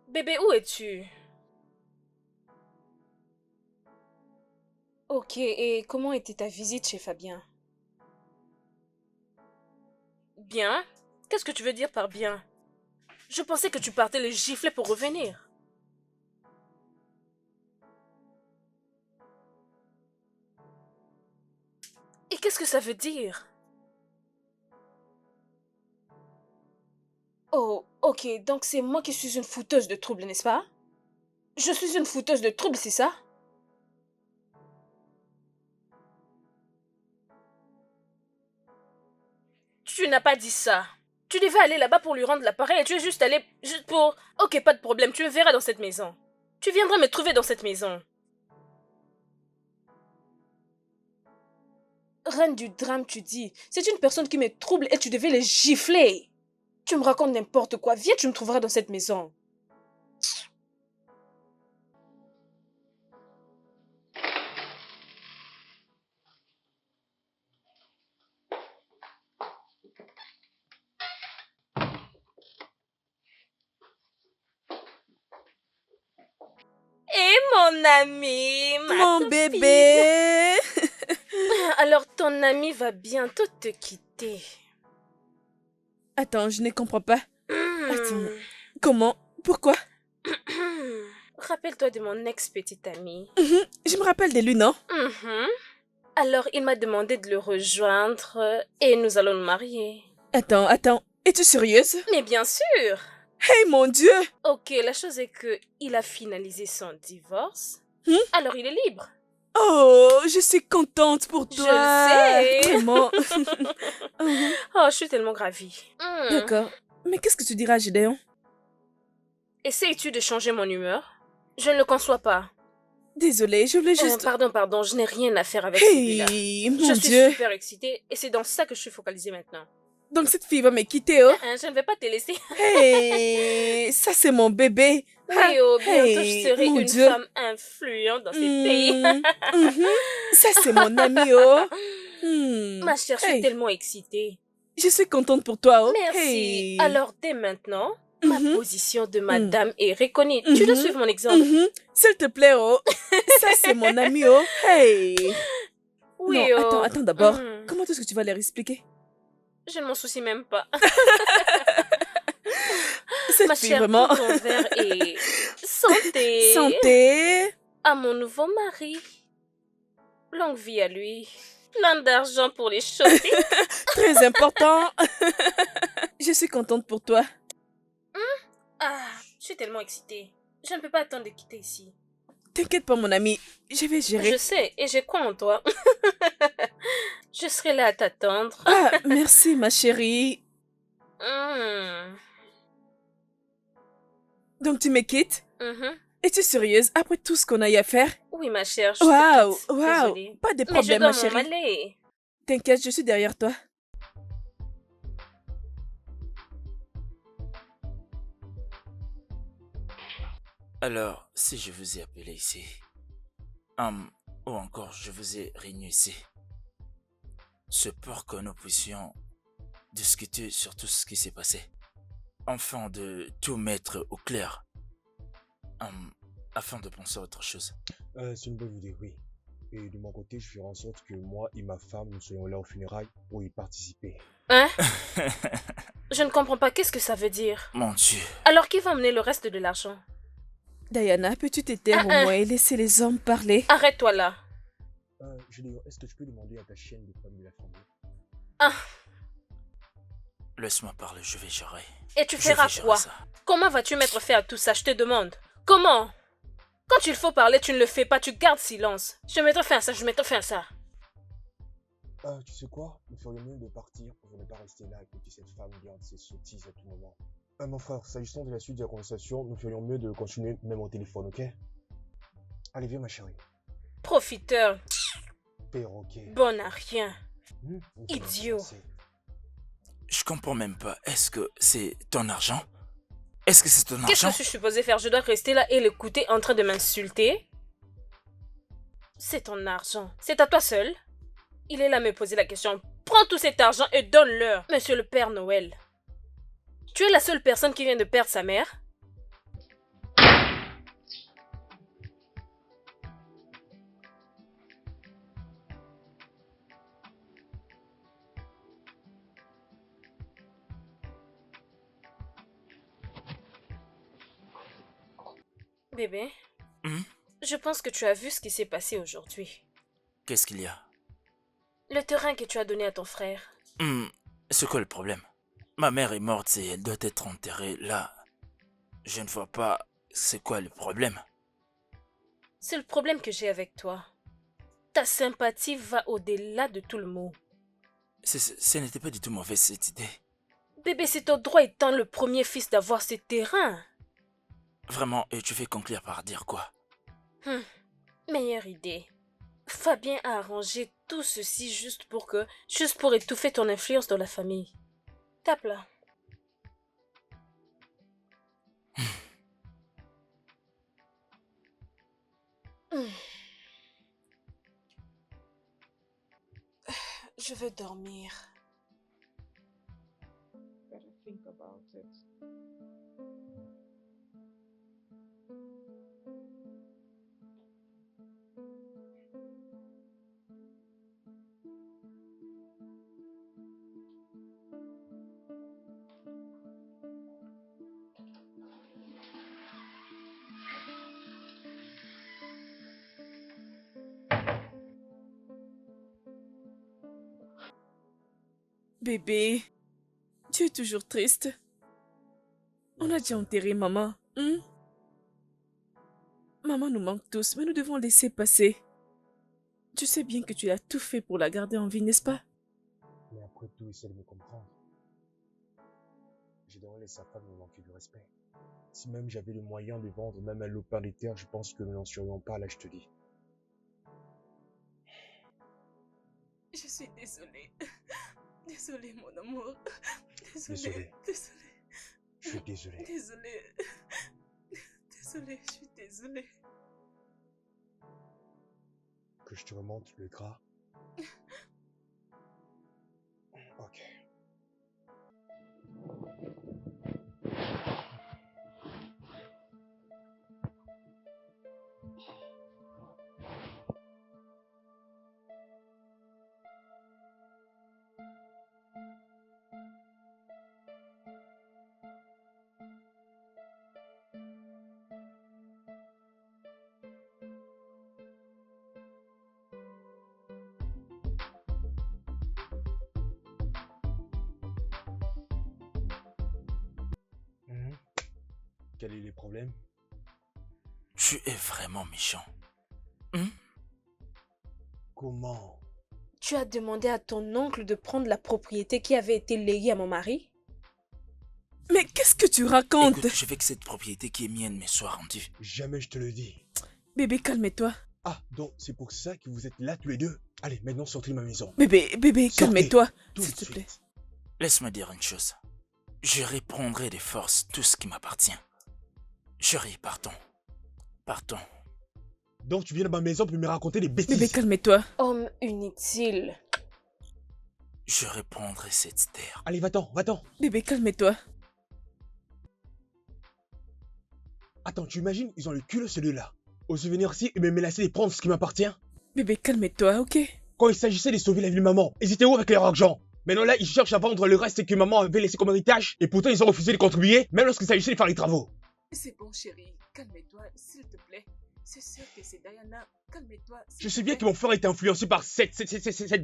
Bébé, où es-tu? Ok, et comment était ta visite chez Fabien? Bien? Qu'est-ce que tu veux dire par bien? Je pensais que tu partais les gifler pour revenir. Et qu'est-ce que ça veut dire? Oh, ok, donc c'est moi qui suis une fouteuse de troubles, n'est-ce pas? Je suis une fouteuse de troubles, c'est ça? Tu n'as pas dit ça. Tu devais aller là-bas pour lui rendre l'appareil et tu es juste allé juste pour... Ok, pas de problème, tu me verras dans cette maison. Tu viendras me trouver dans cette maison. Reine du drame, tu dis. C'est une personne qui me trouble et tu devais les gifler. Tu me racontes n'importe quoi. Viens, tu me trouveras dans cette maison. Et mon ami, Mon copine. bébé. Alors ton ami va bientôt te quitter. Attends, je ne comprends pas. Attends, comment? Pourquoi? Rappelle-toi de mon ex-petit ami. Je me rappelle de lui, non? Alors il m'a demandé de le rejoindre et nous allons nous marier. Attends, es-tu sérieuse? Mais bien sûr. Hey, mon Dieu! Ok, la chose est que il a finalisé son divorce. Alors il est libre. Oh, je suis contente pour Je toi. le sais. Vraiment. Oh, je suis tellement ravie. D'accord. Mais qu'est-ce que tu diras à Gédéon? Essayes-tu de changer mon humeur? Je ne le conçois pas. Désolée, je voulais juste... Pardon, je n'ai rien à faire avec celui-là. Hey, mon Je suis Dieu. super excitée et c'est dans ça que je suis focalisée maintenant. Donc cette fille va me quitter, oh? Je ne vais pas te laisser. Hey, ça c'est mon bébé. Oui, oh, bientôt Hey, je serai mon une Dieu. femme influente dans ces pays. Ça c'est mon ami, oh. Ma chère, je suis Hey, tellement excitée. je suis contente pour toi, oh. Merci. Hey. Alors, dès maintenant, ma position de madame est reconnue. Tu Mhm. dois suivre mon exemple. S'il te plaît, oh. Ça c'est mon ami, oh. Hey. Oui, Non, oh. attends d'abord. Mhm. Comment est-ce que tu vas leur expliquer? Je ne m'en soucie même pas. Cette Ma fille, chère, vraiment. prends ton verre et santé. Santé. À mon nouveau mari. Longue vie à lui. Plein d'argent pour les shopping. Très important. Je suis contente pour toi. Ah, je suis tellement excitée. Je ne peux pas attendre de quitter ici. T'inquiète pas, mon ami. Je vais gérer. Je sais, et je crois en toi. Je serai là à t'attendre. Ah, merci, ma chérie. Donc, tu me quittes? Es-tu sérieuse après tout ce qu'on a eu à faire? Oui, ma chère, je Waouh, te quitte. waouh. Désolée. Pas de Mais je problème, dois ma m'en chérie. aller. T'inquiète, je suis derrière toi. Alors, si je vous ai appelé ici, ou encore je vous ai réuni ici, c'est pour que nous puissions discuter sur tout ce qui s'est passé, afin de tout mettre au clair, afin de penser à autre chose. C'est une bonne idée, oui. Et de mon côté, je ferai en sorte que moi et ma femme, nous soyons là aux funérailles pour y participer. Hein? Je ne comprends pas, qu'est-ce que ça veut dire? Mon Dieu. Alors qui va emmener le reste de l'argent? Diana, peux-tu te taire au moins et laisser les hommes parler? Arrête-toi là. Julie, est-ce que tu peux demander à ta chienne de prendre de la famille? Ah, Laisse-moi parler, je vais gérer. et tu Je feras vais gérer quoi? ça. Comment vas-tu mettre fin à tout ça, je te demande? Comment? Quand il faut parler, tu ne le fais pas, tu gardes silence. Je mettrai fin à ça, je mettrai fin à ça. Tu sais quoi? Il ferait mieux de partir pour ne pas rester là et que cette femme garde ses sottises à tout moment. Mon frère, s'agissant de la suite de la conversation, nous ferions mieux de continuer même au téléphone, ok? Allez, viens ma chérie. Profiteur, Perroquet. bon à rien. Nous sommes Idiot. français. Je comprends même pas. Est-ce que c'est ton argent? Est-ce que c'est ton Qu'est-ce argent? que je suis supposée faire? Je dois rester là et l'écouter en train de m'insulter? C'est ton argent. C'est à toi seul? Il est là à me poser la question. Prends tout cet argent et donne-leur, Monsieur le Père Noël. Tu es la seule personne qui vient de perdre sa mère? Bébé, je pense que tu as vu ce qui s'est passé aujourd'hui. Qu'est-ce qu'il y a? Le terrain que tu as donné à ton frère. C'est quoi le problème? Ma mère est morte et elle doit être enterrée là. Je ne vois pas c'est quoi le problème. C'est le problème que j'ai avec toi. Ta sympathie va au-delà de tout le mot. Ce n'était pas du tout mauvais cette idée. Bébé, c'est ton droit étant le premier fils d'avoir ce terrain. Vraiment, et tu fais conclure par dire quoi? Meilleure idée. Fabien a arrangé tout ceci juste pour étouffer ton influence dans la famille. Tape là. Je veux dormir. Better think about it. Bébé, tu es toujours triste. On a déjà enterré maman. Maman nous manque tous, mais nous devons laisser passer. Tu sais bien que tu as tout fait pour la garder en vie, n'est-ce pas? Mais après tout, essaie de me comprendre. J'ai donné laisser sa femme me manquer de respect. Si même j'avais le moyen de vendre même un lopin des terres, je pense que nous n'en serions pas là, je te dis. Je suis désolée. Désolée, mon amour. Désolé. Je suis désolé. Désolée. Désolée, je suis désolée. Que je te remonte le gras. Ok. Quel est le problème? Tu es vraiment méchant. Comment? Tu as demandé à ton oncle de prendre la propriété qui avait été léguée à mon mari? Mais qu'est-ce que tu racontes? Écoute, je veux que cette propriété qui est mienne me soit rendue. Jamais je te le dis. Bébé, calme-toi. Ah, donc c'est pour ça que vous êtes là tous les deux? Allez, maintenant sortez de ma maison. Bébé, calme-toi. Tout S'il de te plaît. suite. Laisse-moi dire une chose. Je reprendrai de force tout ce qui m'appartient. Chérie, partons. Partons. Donc tu viens de ma maison pour me raconter des bêtises. Bébé, calme-toi. Homme inutile. Je reprendrai cette terre. Allez, va-t'en, va-t'en. Bébé, calme-toi. Attends, tu imagines, ils ont le cul celui-là. Au souvenir-ci, ils me menaçaient de prendre ce qui m'appartient. Bébé, calme-toi, ok? Quand il s'agissait de sauver la vie de maman, ils étaient où avec leur argent? Maintenant là, ils cherchent à vendre le reste que maman avait laissé comme héritage, et pourtant ils ont refusé de contribuer, même lorsqu'il s'agissait de faire les travaux. C'est bon, chérie. Calme-toi, s'il te plaît. C'est sûr que c'est Diana. Calme-toi. Je sais bien que mon frère était influencé par cette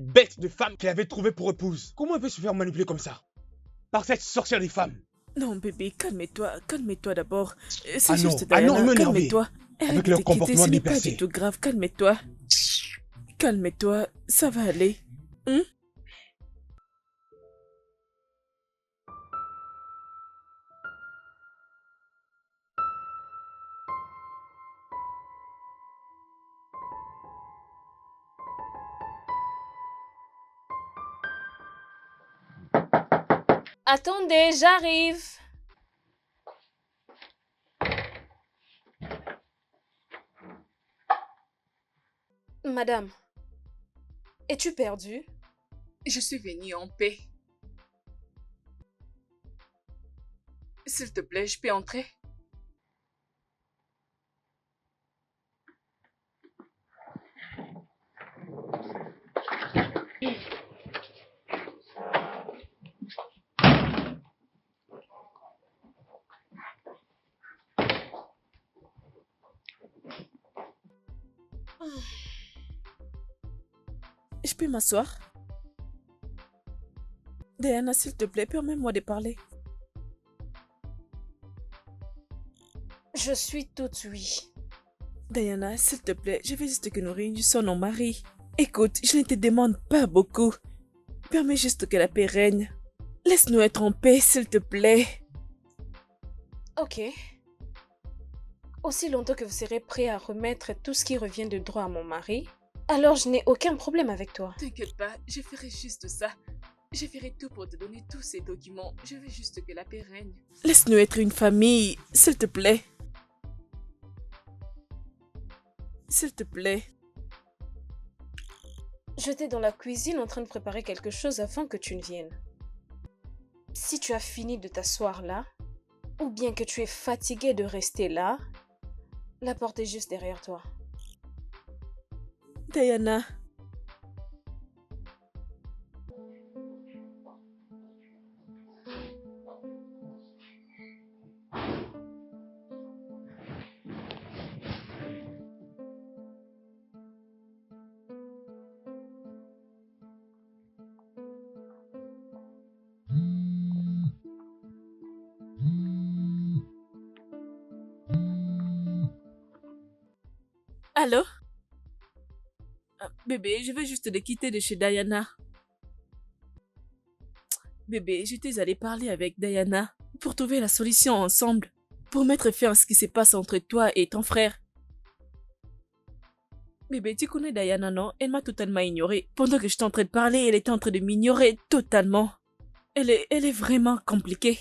bête de femme qu'il avait trouvée pour épouse. Comment elle peut se faire manipuler comme ça? Par cette sorcière des femmes. Non, bébé, calme-toi. Calme-toi d'abord. C'est Ah non, juste ah non, Diana. elle me Calme-toi. Avec Arrête leur de quitter, comportement ce n'est pas déplacé. du tout grave. Calme-toi. Calme-toi. Ça va aller. Hein? Attendez, j'arrive. Madame, es-tu perdue? Je suis venue en paix. S'il te plaît, je peux entrer? Je peux m'asseoir? Diana, s'il te plaît, permets-moi de parler. Je suis toute oui. Diana, s'il te plaît, je veux juste que nous réunissions nos maris. Écoute, je ne te demande pas beaucoup. Permets juste que la paix règne. Laisse-nous être en paix, s'il te plaît. Ok. Aussi longtemps que vous serez prêt à remettre tout ce qui revient de droit à mon mari, alors je n'ai aucun problème avec toi. T'inquiète pas, je ferai juste ça. Je ferai tout pour te donner tous ces documents. Je veux juste que la paix règne. Laisse-nous être une famille, s'il te plaît. S'il te plaît. J'étais dans la cuisine en train de préparer quelque chose avant que tu ne viennes. Si tu as fini de t'asseoir là, ou bien que tu es fatigué de rester là, la porte est juste derrière toi. Diana. Allô? Bébé, je veux juste te quitter de chez Diana. Bébé, j'étais allée parler avec Diana pour trouver la solution ensemble, pour mettre fin à ce qui se passe entre toi et ton frère. Bébé, tu connais Diana, non? Elle m'a totalement ignorée. Pendant que j'étais en train de parler, elle était en train de m'ignorer totalement. Elle est vraiment compliquée.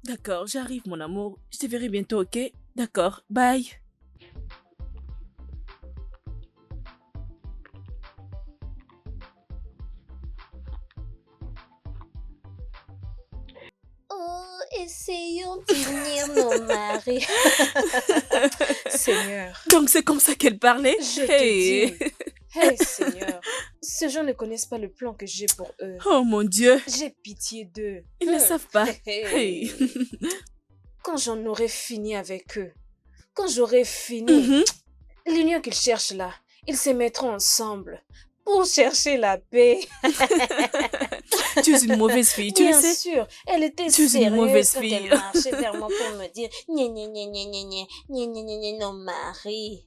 D'accord, j'arrive, mon amour. Je te verrai bientôt, ok? D'accord, bye. Oh, essayons d'unir nos maris. Seigneur. Donc c'est comme ça qu'elle parlait? Je te dis. Hey Seigneur, ces gens ne connaissent pas le plan que j'ai pour eux. Oh mon Dieu. J'ai pitié d'eux. Ils ne savent pas. Hey. Quand j'en aurai fini avec eux, quand j'aurai fini, l'union qu'ils cherchent là, ils se mettront ensemble pour chercher la paix. Tu es une mauvaise fille, tu le sais? Bien sûr, elle était Tu es une sérieuse mauvaise quand fille. elle marchait vers moi pour me dire « Gna gna gna gna gna gna gna gna gna gna non mari ».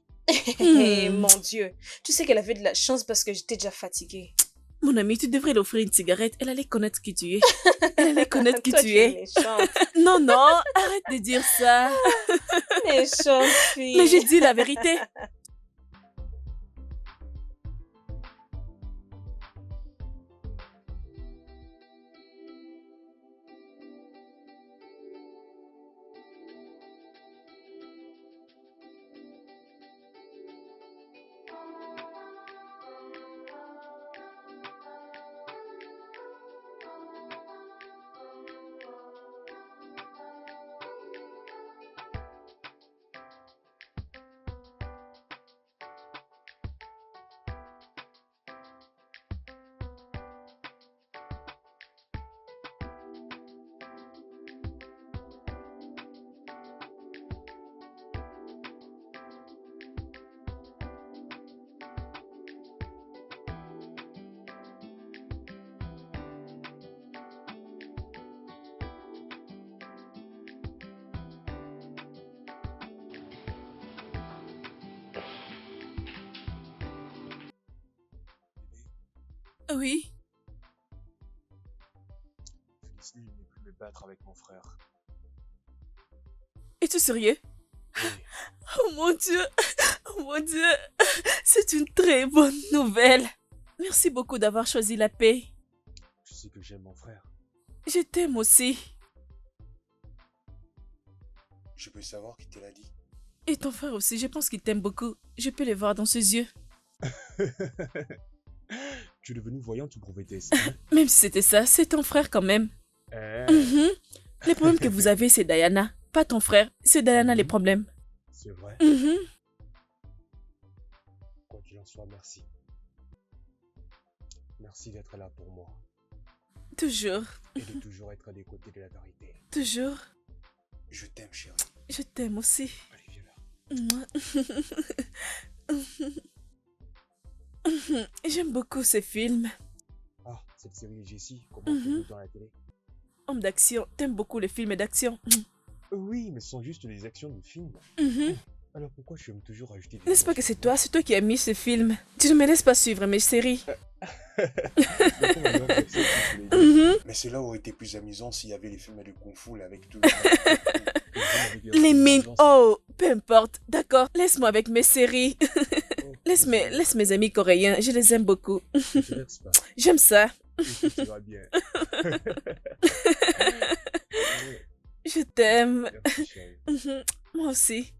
Mon Dieu, tu sais qu'elle avait de la chance parce que j'étais déjà fatiguée. Mon ami, tu devrais l'offrir une cigarette. Elle allait connaître qui tu es. Elle allait connaître qui Toi, tu es. méchante. Non, non, arrête de dire ça. Méchante fille. Mais j'ai dit la vérité. Oui. Felicity n'est plus me battre avec mon frère. Es-tu sérieux? Oui, Oh mon Dieu! Oh mon Dieu! C'est une très bonne nouvelle. Merci beaucoup d'avoir choisi la paix. tu sais que j'aime mon frère. Je t'aime aussi. Je peux savoir qui te l'a dit. Et ton frère aussi, je pense qu'il t'aime beaucoup. Je peux le voir dans ses yeux. Tu es devenue voyante ou prophétesse, hein? Même si c'était ça, c'est ton frère quand même. Eh, Mhm. Les problèmes que vous avez, c'est Diana. Pas ton frère. C'est Diana les Mhm. problèmes. c'est vrai. Mhm. Quoi qu'il en soit, merci. Merci d'être là pour moi Toujours. et de toujours être des côtés de la vérité. Toujours. Je t'aime, chérie. Je t'aime aussi. Allez, viens là. Mouah. J'aime beaucoup ces films. Ah, cette série Jessie, comment Mhm. tu dans la télé? Homme d'action. T'aimes beaucoup les films d'action. Oui, mais ce sont juste des actions de films. Mhm. Alors pourquoi tu aimes toujours ajouter des N'est-ce pas que émotions? c'est toi qui as mis ce film? Tu ne me laisses pas suivre mes séries. Donc, on va dire que c'est tous les deux. Mhm. Mais cela aurait été plus amusant s'il y avait les films de Kung Fu là, avec tout le Les films avec Les scènes mines. d'ambiance. Oh, peu importe. D'accord, laisse-moi avec mes séries. Oh, Laisse mes amis coréens, je les aime beaucoup. Ne te laisse pas. J'aime ça. Écoute, tu vas bien. Ouais, Je t'aime. merci, chérie. Mhm. Moi aussi.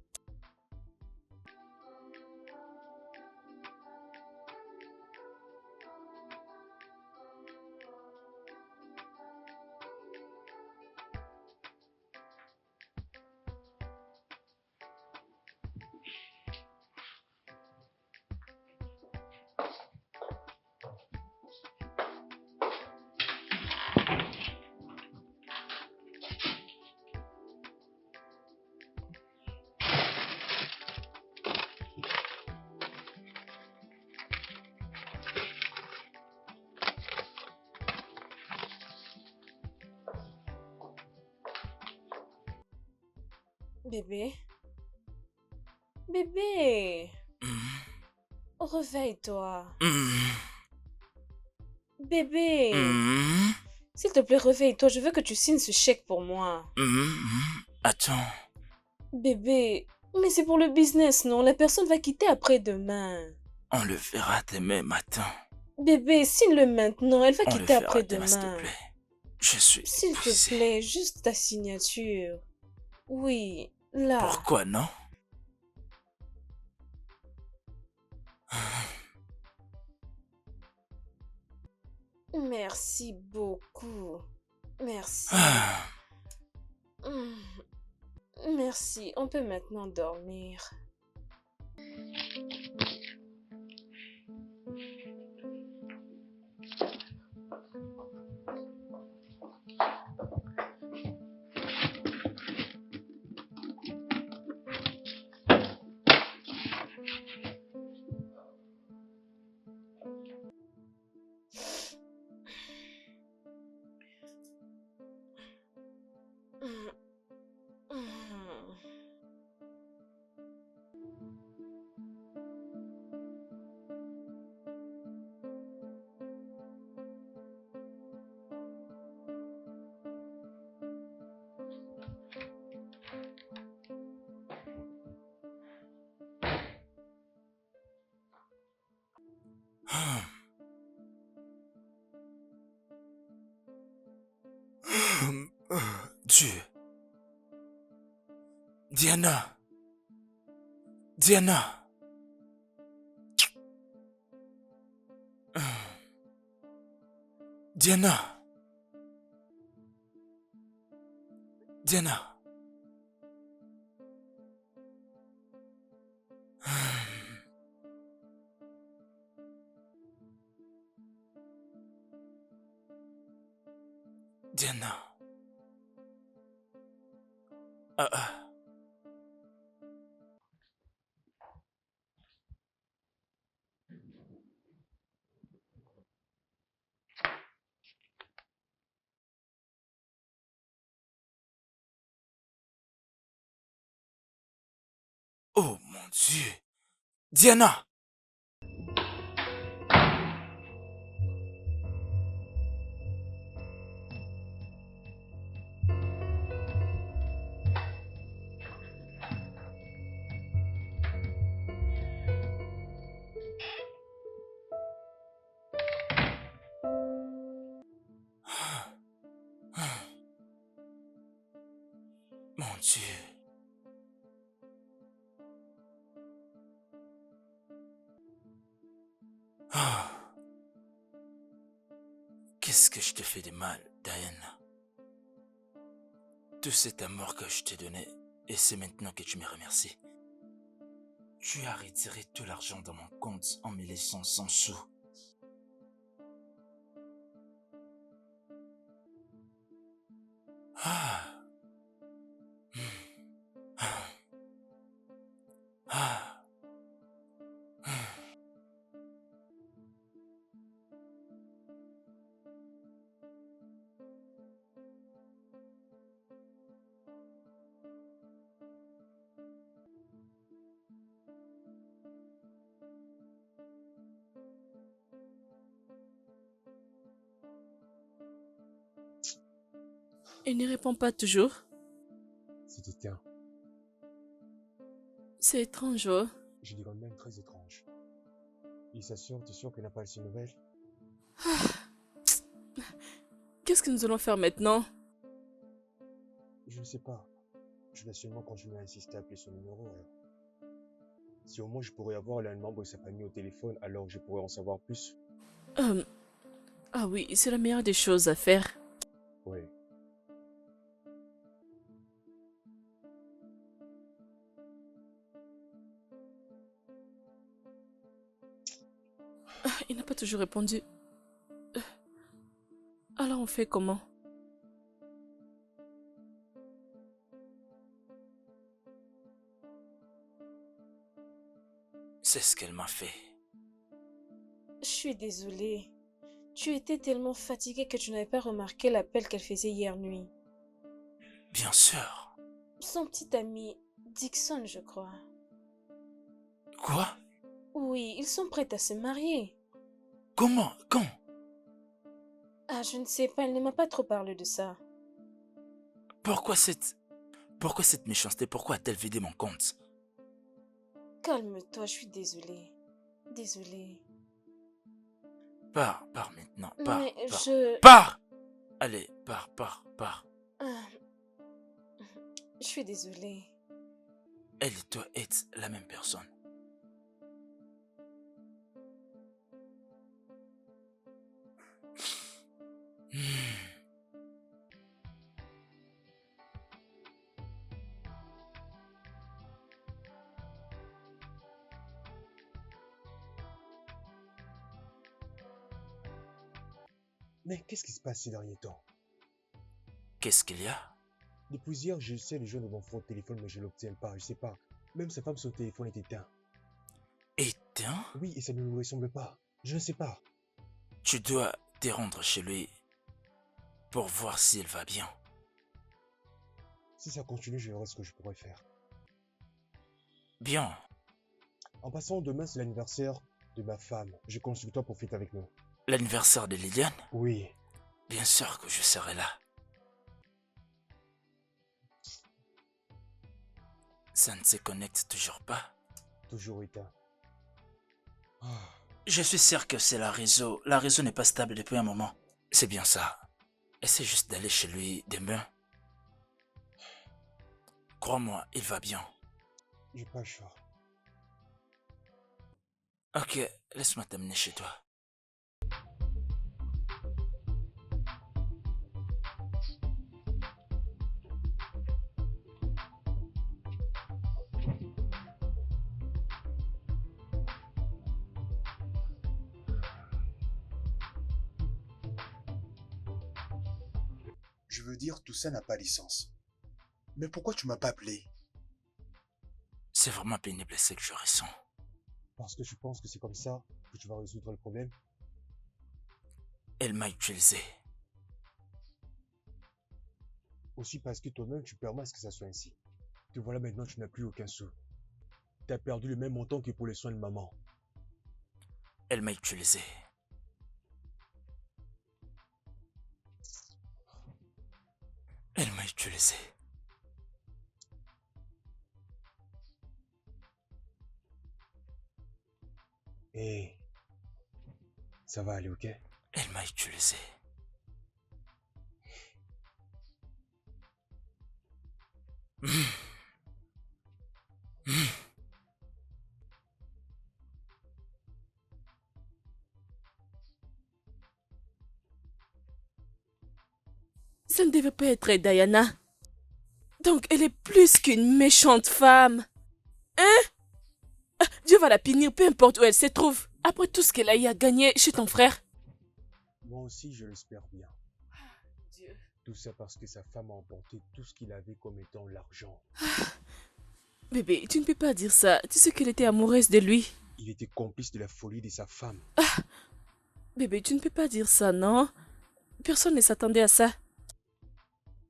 Bébé. Bébé. Réveille-toi. Bébé. S'il te plaît, réveille-toi. Je veux que tu signes ce chèque pour moi. Attends. Bébé. Mais c'est pour le business, non? La personne va quitter après-demain. On le verra demain matin. Bébé, signe-le maintenant. Elle va On le quitter verra demain, s'il te après-demain. plaît. Je suis S'il te épuisé. plaît, juste ta signature. Oui, là. Pourquoi non? Merci beaucoup. Merci. Ah. Merci. On peut maintenant dormir. Dieu. Diana. Diana. Diana. Diana. Diana. Ah. Oh mon Dieu. Diana. Dieu. Ah. Qu'est-ce que je te fais de mal, Diane? Tout cet amour que je t'ai donné, et c'est maintenant que tu me remercies. Tu as retiré tout l'argent dans mon compte en me laissant sans sous. Ah. Ah. Ah. Il ne répond pas toujours. C'est éteint. C'est étrange, oh. Je dirais même très étrange. Il s'assure, t'es sûr qu'elle n'a pas ses nouvelles? Qu'est-ce que nous allons faire maintenant? Je ne sais pas. Je vais seulement continuer à insister à appeler son numéro alors. Si au moins je pourrais avoir un membre de sa famille au téléphone, alors je pourrais en savoir plus. Ah oui, c'est la meilleure des choses à faire. Ouais. Il n'a pas toujours répondu. Alors on fait comment? C'est ce qu'elle m'a fait. Je suis désolée. Tu étais tellement fatiguée que tu n'avais pas remarqué l'appel qu'elle faisait hier nuit. Bien sûr. Son petit ami, Dixon, je crois. Quoi? Oui, ils sont prêts à se marier. Comment? Quand? Ah, je ne sais pas, elle ne m'a pas trop parlé de ça. Pourquoi cette méchanceté? Pourquoi a-t-elle vidé mon compte? Calme-toi, je suis désolée. Désolée. Pars maintenant, pars, Mais pars. je... Pars! Allez, pars. Ah, je suis désolée. Elle et toi êtes la même personne. Mais qu'est-ce qui se passe ces derniers temps? Qu'est-ce qu'il y a? Depuis hier, j'essaie de joindre mon frère au téléphone, mais je l'obtiens pas, je sais pas. Même sa femme, son téléphone est éteint. Éteint? Oui, et ça ne lui ressemble pas. Je ne sais pas. Tu dois te rendre chez lui pour voir s'il va bien. Si ça continue, je verrai ce que je pourrais faire. Bien. En passant, demain, c'est l'anniversaire de ma femme. Je compte sur toi pour fêter avec nous. L'anniversaire de Liliane? Oui. Bien sûr que je serai là. Ça ne se connecte toujours pas. Toujours éteint. Je suis sûr que c'est la réseau. La réseau n'est pas stable depuis un moment. C'est bien ça. Essaie juste d'aller chez lui demain. Crois-moi, il va bien. J'ai pas le choix. Ok, laisse-moi t'amener chez toi. Je veux dire, tout ça n'a pas licence. Mais pourquoi tu m'as pas appelé? C'est vraiment pénible ce que je ressens. Parce que je pense que c'est comme ça que tu vas résoudre le problème. Elle m'a utilisé. Aussi parce que toi-même, tu permets à ce que ça soit ainsi. Te voilà maintenant, tu n'as plus aucun sou. Tu as perdu le même montant que pour les soins de maman. Elle m'a utilisé. Elle m'a utilisé. Hé, ça va aller, ok? Elle m'a utilisé. Ça ne devait pas être Diana. Donc elle est plus qu'une méchante femme. Hein? Ah, Dieu va la punir, peu importe où elle se trouve. Après tout ce qu'elle a eu à gagner chez ton frère. Moi aussi, je l'espère bien. Dieu. Tout ça parce que sa femme a emporté tout ce qu'il avait comme étant l'argent. Bébé, tu ne peux pas dire ça. Tu sais qu'elle était amoureuse de lui. Il était complice de la folie de sa femme. Bébé, tu ne peux pas dire ça, non? Personne ne s'attendait à ça.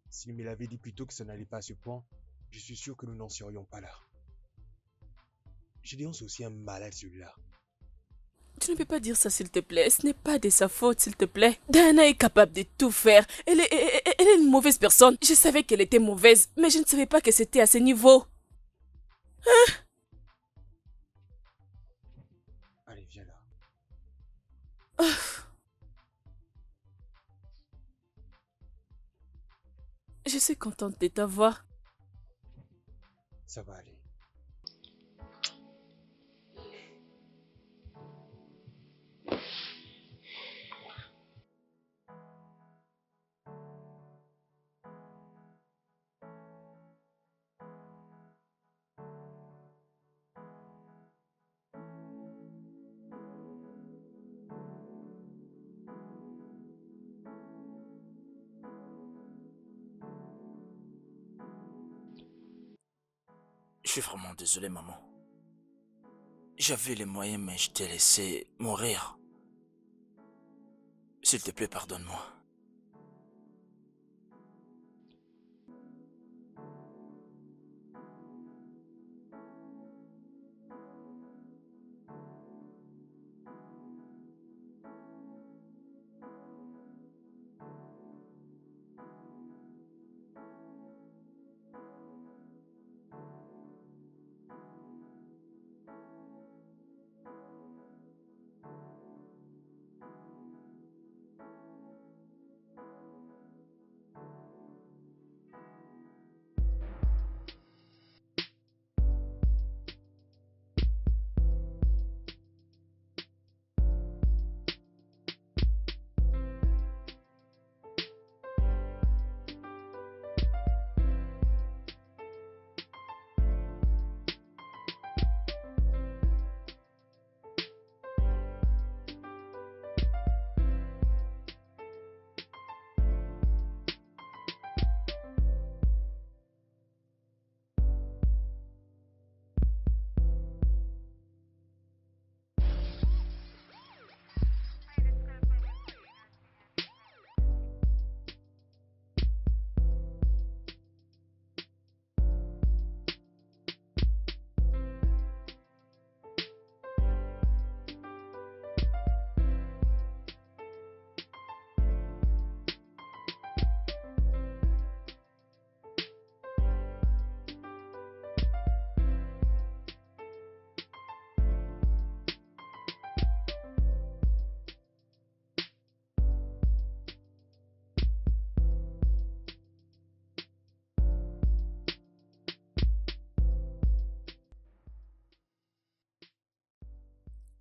S'il me l'avait dit plus tôt que ça n'allait pas à ce point, je suis sûr que nous n'en serions pas là. Gédéon, c'est aussi un malade celui-là. Tu ne peux pas dire ça, s'il te plaît. Ce n'est pas de sa faute, s'il te plaît. Diana est capable de tout faire. Elle est une mauvaise personne. Je savais qu'elle était mauvaise, mais je ne savais pas que c'était à ce niveau. Allez, viens là. Je suis contente de t'avoir. Ça va aller. Je suis vraiment désolé, maman. J'avais les moyens, mais je t'ai laissé mourir. S'il te plaît, pardonne-moi.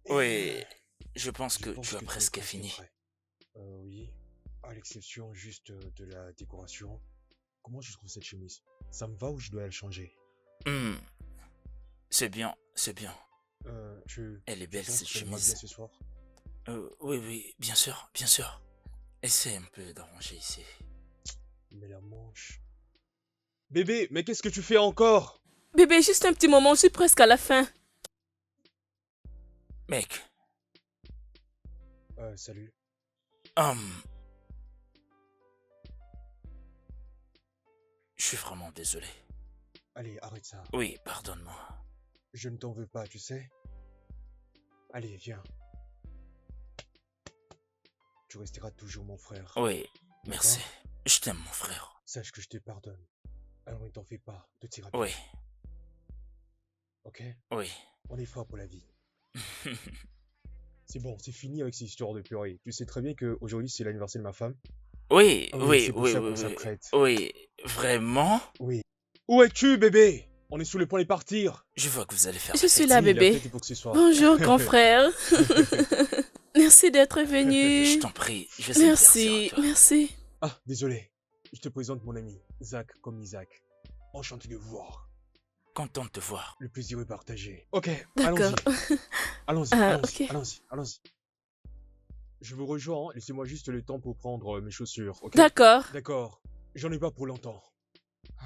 Oui, je pense que tu as presque fini. Oui, à l'exception juste de la décoration. Comment je trouve cette chemise? Ça me va ou je dois la changer? C'est bien, c'est bien. Elle est belle penses cette que ça me va bien chemise. ce soir? Oui, bien sûr, bien sûr. Essaie un peu d'arranger ici. Mais la manche... Bébé, mais qu'est-ce que tu fais encore? Bébé, juste un petit moment, je suis presque à la fin. Mec, Salut. je suis vraiment désolé. Allez, arrête ça. Oui, pardonne-moi. Je ne t'en veux pas, tu sais. Allez, viens. Tu resteras toujours mon frère. Oui, merci. Je t'aime, mon frère. Sache que je te pardonne. Alors ne t'en fais pas, tout ira bien. Oui, Ok? oui. On est fort pour la vie. C'est bon, c'est fini avec ces histoires de purée. Tu sais très bien qu'aujourd'hui c'est l'anniversaire de ma femme. Oui, Ah oui, c'est pour oui, ça oui, qu'on oui. s'apprête. Oui, vraiment? Oui. Où es-tu, bébé? On est sous le point de partir. Je vois que vous allez faire Je la suis fête. là, Oui, la bébé. fête, il faut que ce soit. Bonjour, grand frère. Merci d'être Je venu. t'en prie, je sais bien Merci, sur toi. merci. Ah, désolé. Je te présente mon ami, Zach comme Isaac. Enchanté de vous voir. Content de te voir. Le plaisir est partagé. Ok, D'accord. allons-y. Allons-y, Ah, allons-y, ok. allons-y, allons-y. Je vous rejoins, laissez-moi juste le temps pour prendre mes chaussures, ok? D'accord. D'accord, j'en ai pas pour longtemps. Ah.